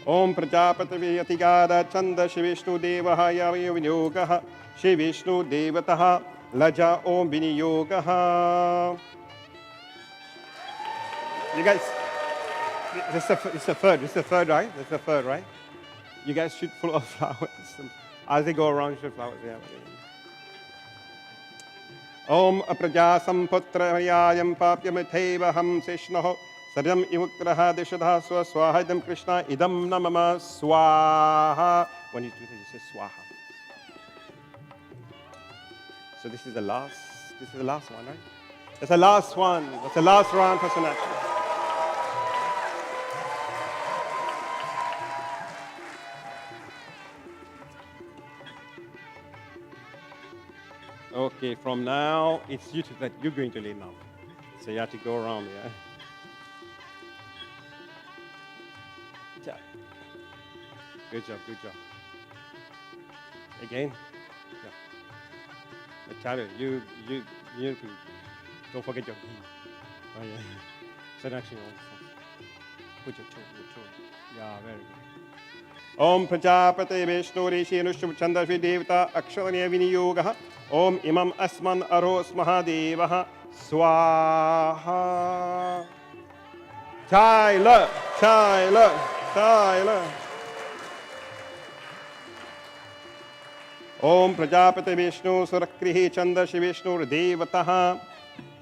Om Prajapati Vyatigada Chanda Shri Vishnu Devaha Yavaya Vinyogaha Shri Vishnu Devataha Laja Om Vinyogaha. You guys, it's the third, right? That's the third, right? You guys shoot full of flowers. As they go around, shoot flowers. Yeah. Om Apraja Samputra Haryayam Papyamitevaham Sishnaho Saryam Imukraha Deshadha Swaha Idam Krishna Idam Namama Swaha. When you do this, you say Swaha. So this is the last one, right? That's the last one. That's the last round for Sunakshi. Okay, from now, it's you that you're going to lead now. So you have to go around, yeah? Good job, good job. Again? Yeah. Machado, you don't forget your oh, yeah. So actually, put your toe. Yeah, very good. Om Prajapate Vishnu Rishi Anushtup Chanda Shri Devata Aksharanya Vinyogaha Om Imam Asman Aros Mahadevaha Swaha. Tyler. Om Prajapate Vishnu Surakrihi Chanda Shri Vishnu Devataha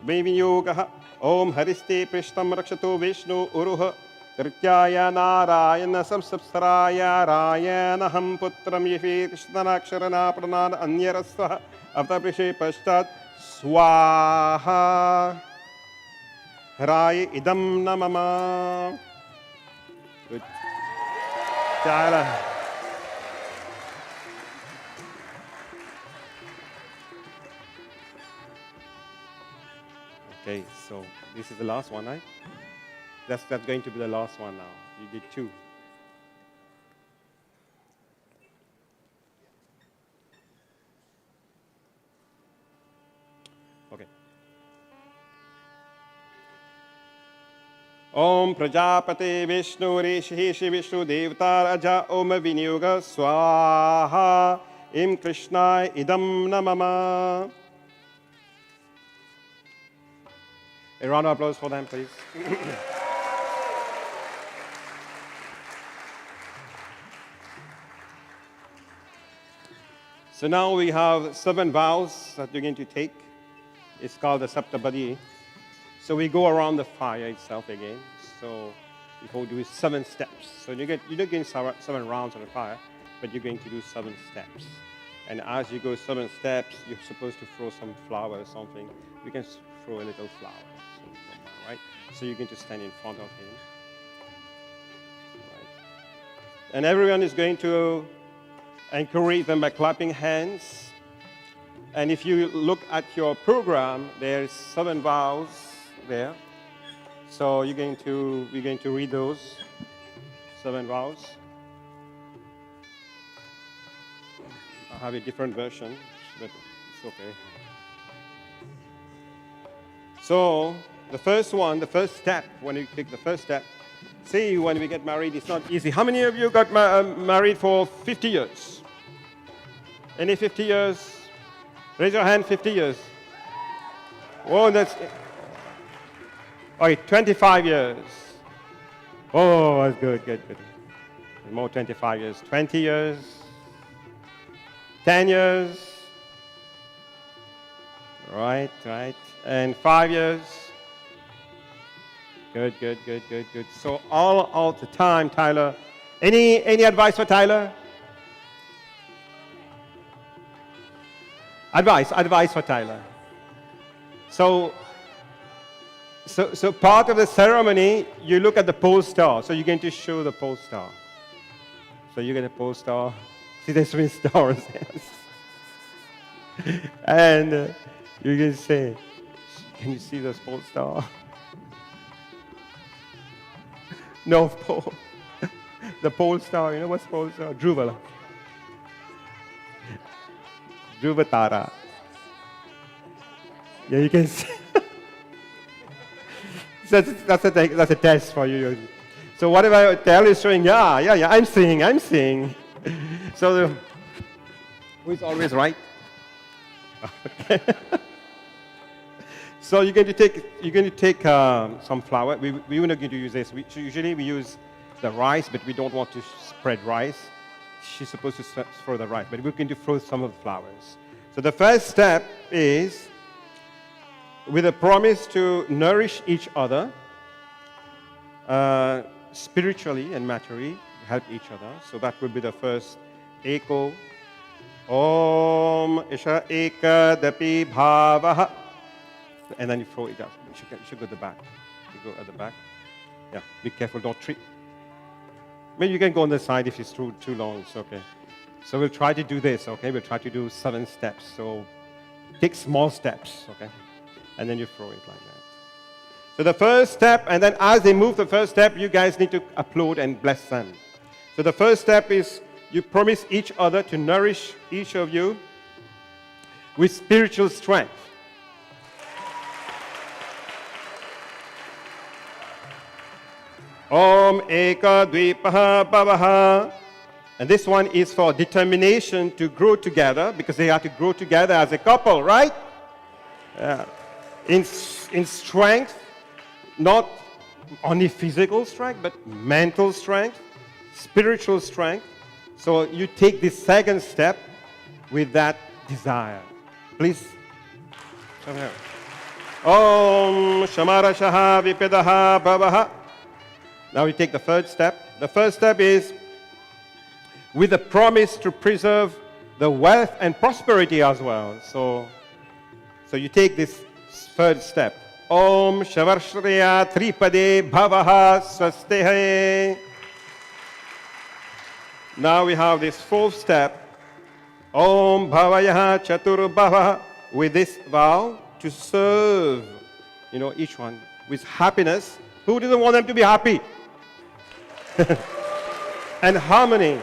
Vinyogaha Om Hariste Prishtam Rakshatu Vishnu Uruha Trityaya Narayana Samsapsaraya Rayanaham Putram Yefi Krishnanaksharana Pranana Anyarasvaha Avtabrishe Pashtat Swaha Raya Idam Namama. Good. Jala. Okay, so this is the last one, right? That's going to be the last one now. You did two. Okay. Om Prajapate Vishnu Rishi Shri Vishnu Devata Raja Om Vinyoga Swaha Im Krishna Idam Namama. A round of applause for them, please. So now we have 7 vows that you're going to take. It's called the Saptabadi. So we go around the fire itself again. So before we do 7 steps. So you're not going 7 rounds on the fire, but you're going to do 7 steps. And as you go 7 steps, you're supposed to throw some flower or something. You can throw a little flower. Right? So you're going to stand in front of him. Right. And everyone is going to encourage them by clapping hands. And if you look at your program, there's 7 vows there. So we're going to read those 7 vows. I have a different version, but it's okay. So the first step, when you take the first step, See, when we get married, it's not easy. How many of you got married for 50 years? Any 50 years? Raise your hand, 50 years. Oh, that's... Okay, 25 years. Oh, that's good, good, good. More 25 years. 20 years. 10 years. Right, right. And 5 years. Good, good, good, good, good. So all the time, Tyler. Any advice for Tyler? Advice for Tyler. So part of the ceremony, you look at the pole star. So you're going to show the pole star. So you get a pole star. See, there's three stars. And you can say, can you see this pole star? No, pole. The pole star, you know what's pole star? Dhruva. Dhruva Tara. Yeah, you can see. That's a test for you. So whatever I tell is showing, yeah, I'm seeing. So who is always right? Okay. So you're going to take some flour. We're not going to use this. Usually we use the rice, but we don't want to spread rice. She's supposed to throw the rice, but we're going to throw some of the flowers. So the first step is with a promise to nourish each other spiritually and materially, help each other. So that would be the first eko. Om Isha Eka Dapi Bhavaha. And then you throw it up. You should go at the back. You go at the back. Yeah, be careful, don't trip. Maybe you can go on the side if it's too long, it's okay. So we'll try to do this, okay? We'll try to do 7 steps. So take small steps, okay? And then you throw it like that. So the first step, and then as they move the first step, you guys need to applaud and bless them. So the first step is you promise each other to nourish each of you with spiritual strength. Om Eka Dvipaha Bhavaha. And this one is for determination to grow together, because they have to grow together as a couple, right? In strength, not only physical strength, but mental strength, spiritual strength. So you take this second step with that desire. Please. Come here. Om Shamara Shaha Vipedaha Bhavaha. Now we take the third step. The first step is with a promise to preserve the wealth and prosperity as well. So you take this third step. Om Shavarshriya Tripade Bhavaha Swastehe. Now we have this fourth step. Om Bhavayaha Chatur Bhavaha. With this vow to serve, each one with happiness. Who doesn't want them to be happy? And harmony.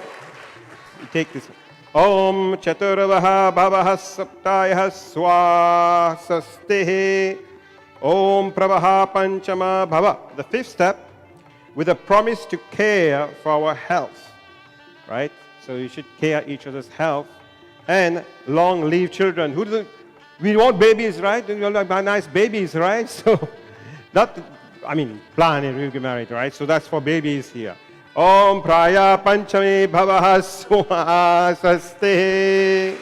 You take this. Om Chaturavaha Bhavaha Saptaya Swasastehe. Om Pravaha Panchama Bhava. The fifth step, with a promise to care for our health. Right? So you should care each other's health. And long live children. Who doesn't? We want babies, right? We want nice babies, right? So, plan and we'll get married, right? So that's for babies here. Om Praya Panchami Bhavaha Swasaste.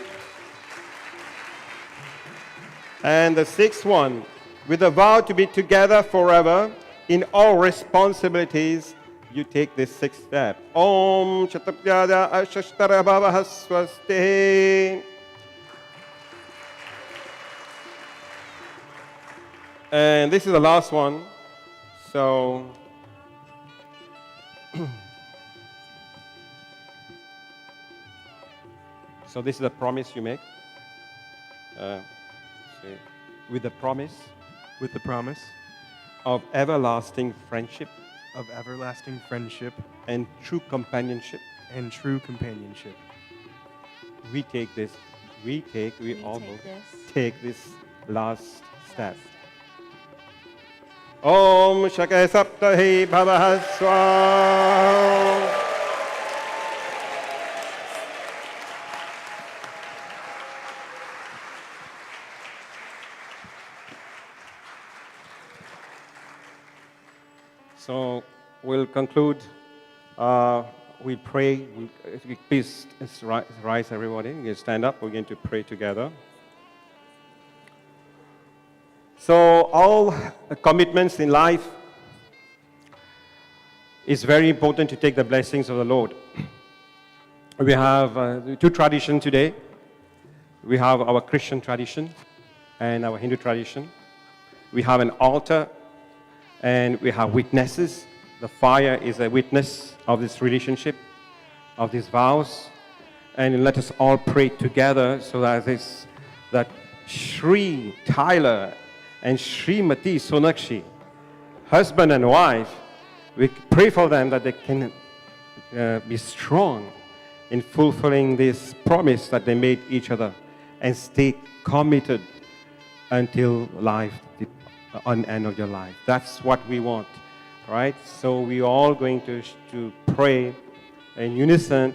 And the sixth one, with a vow to be together forever in all responsibilities, you take this sixth step. Om Chatapyada Ashashtara Bhavaha Swaste. And this is the last one. So this is a promise you make. With the promise. With the promise Of everlasting friendship. of everlasting friendship And true companionship. and true companionship. We take this. We all take this last step. Om Shaka Saptahi Bhavah Swaha. So we'll conclude. We pray. If you please rise, everybody. You stand up. We're going to pray together. So all commitments in life, it's very important to take the blessings of the Lord. We have two traditions today. We have our Christian tradition and our Hindu tradition. We have an altar and we have witnesses. The fire is a witness of this relationship, of these vows. And let us all pray together so that Shri Tyler and Srimati Sunakshi, husband and wife, we pray for them that they can be strong in fulfilling this promise that they made each other and stay committed until life, on end of your life. That's what we want, right? So we all going to pray in unison.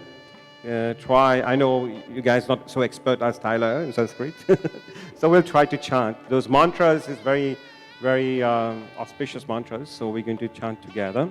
Try. I know you guys not so expert as Tyler in Sanskrit, so we'll try to chant those mantras. Is very, very auspicious mantras. So we're going to chant together.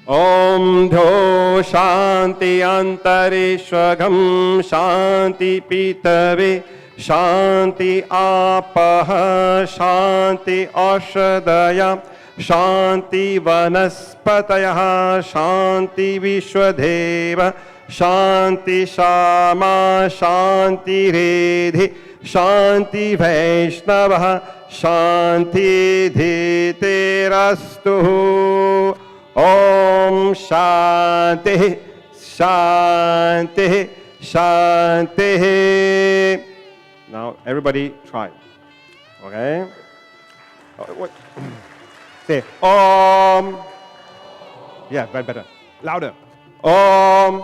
Om Dho Shanti Antarishwagam Shanti Pitave Shanti Apaha Shanti Ashadaya Shanti Vanaspataya Shanti Vishwadeva Shanti Shama Shanti Redhi Shanti Vaishnava Shanti Dhitirastu Om Shanti Shanti Shanti. Now everybody try. Okay? What? Say Om. Yeah, better. Louder. Om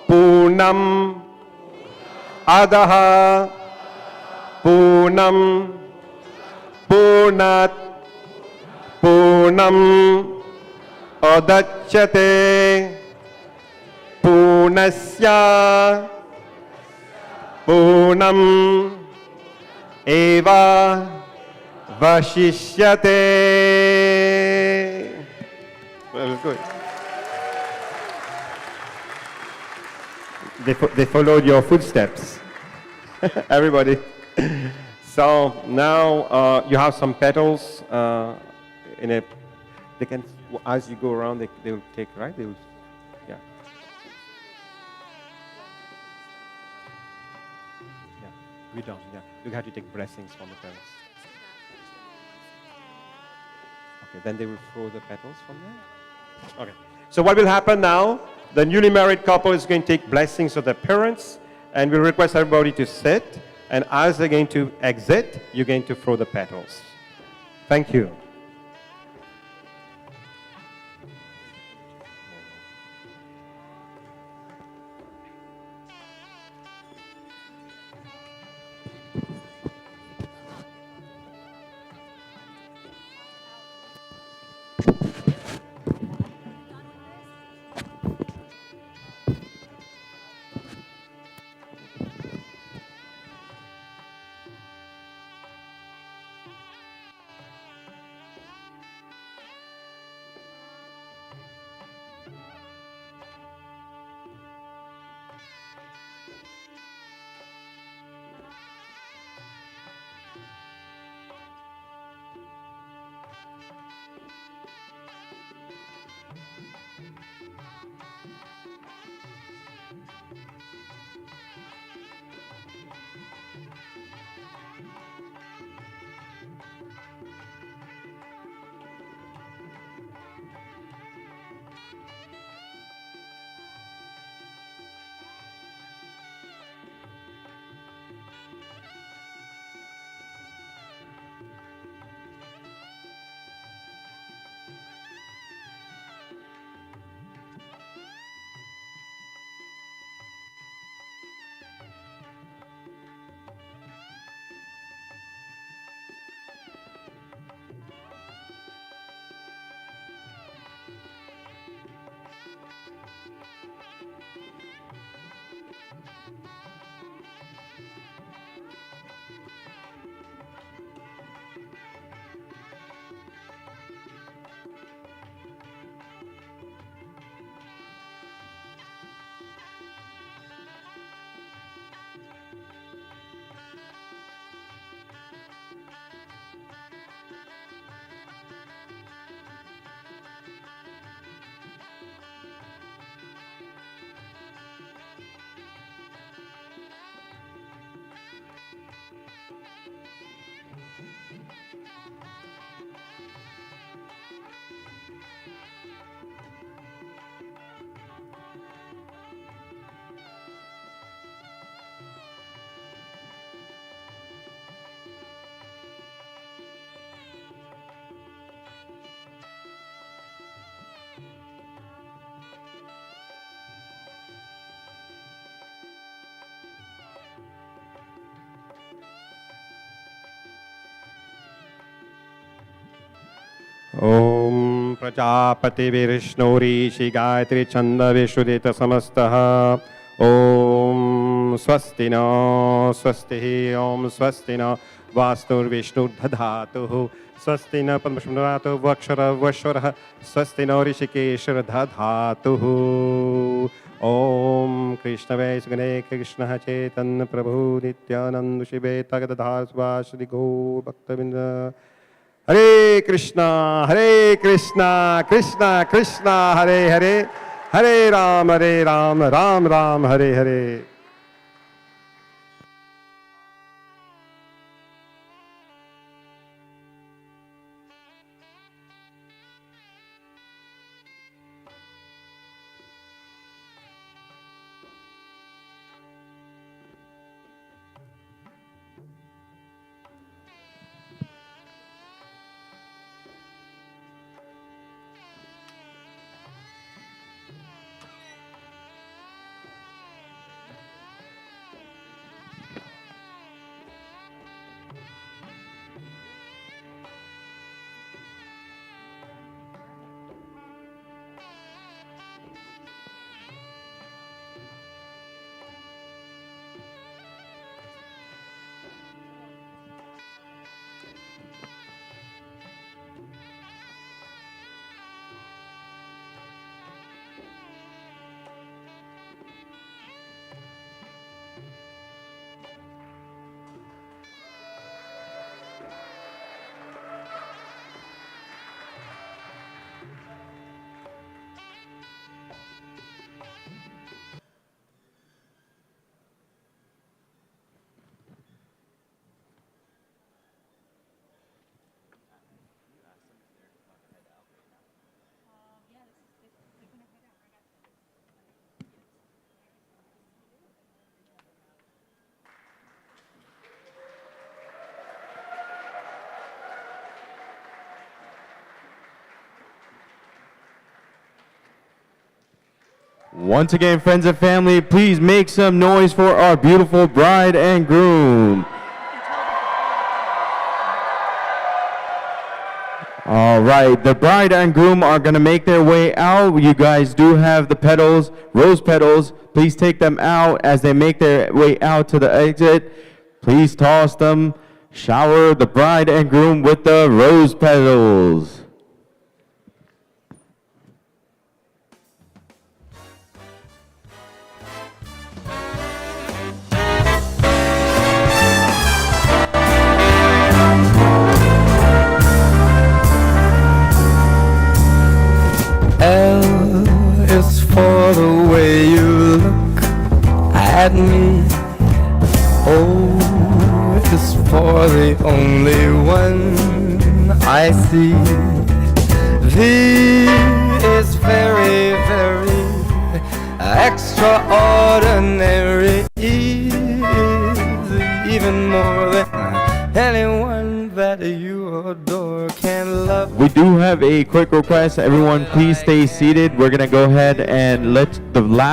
Poonam Adaha Poonam Poonat Poonam Adachyate Poonasya Poonam Eva Vashishyate. That was good. They followed your footsteps. Everybody. So now you have some petals in a. They can, as you go around, they will take, right? They will, yeah. Yeah, we don't. Yeah, you have to take blessings from the parents. Okay, then they will throw the petals from there. Okay. So what will happen now? The newly married couple is going to take blessings of their parents, and we request everybody to sit. And as they're going to exit, you're going to throw the petals. Thank you. Om Prajapati Virishnu Shri Gayatri Chanda Vishudita Samastaha. Om Swastina Swastihi Om Swastina Vastur Vishnu Dhadhatuhu Swastina Padmashmuratu Vakshara Vashvara Swastina Rishikeshara Dhadhatuhu. Om Krishna Vaisgane Krishna Chaitanya Prabhu Nityananda Shive Tagadadhar Svashri Go Bhaktavinda. Hare Krishna, Krishna Krishna, Hare Hare, Hare Ram, Ram Ram, Hare Hare. Once again, friends and family, please make some noise for our beautiful bride and groom. All right, the bride and groom are going to make their way out. You guys do have the petals, rose petals. Please take them out as they make their way out to the exit. Please toss them. Shower the bride and groom with the rose petals. L is for the way you look at me. O is for the only one I see. V is very, very extraordinary. E is even more than anyone that you adore can love. We do have a quick request. Everyone, please stay seated. We're going to go ahead and let the last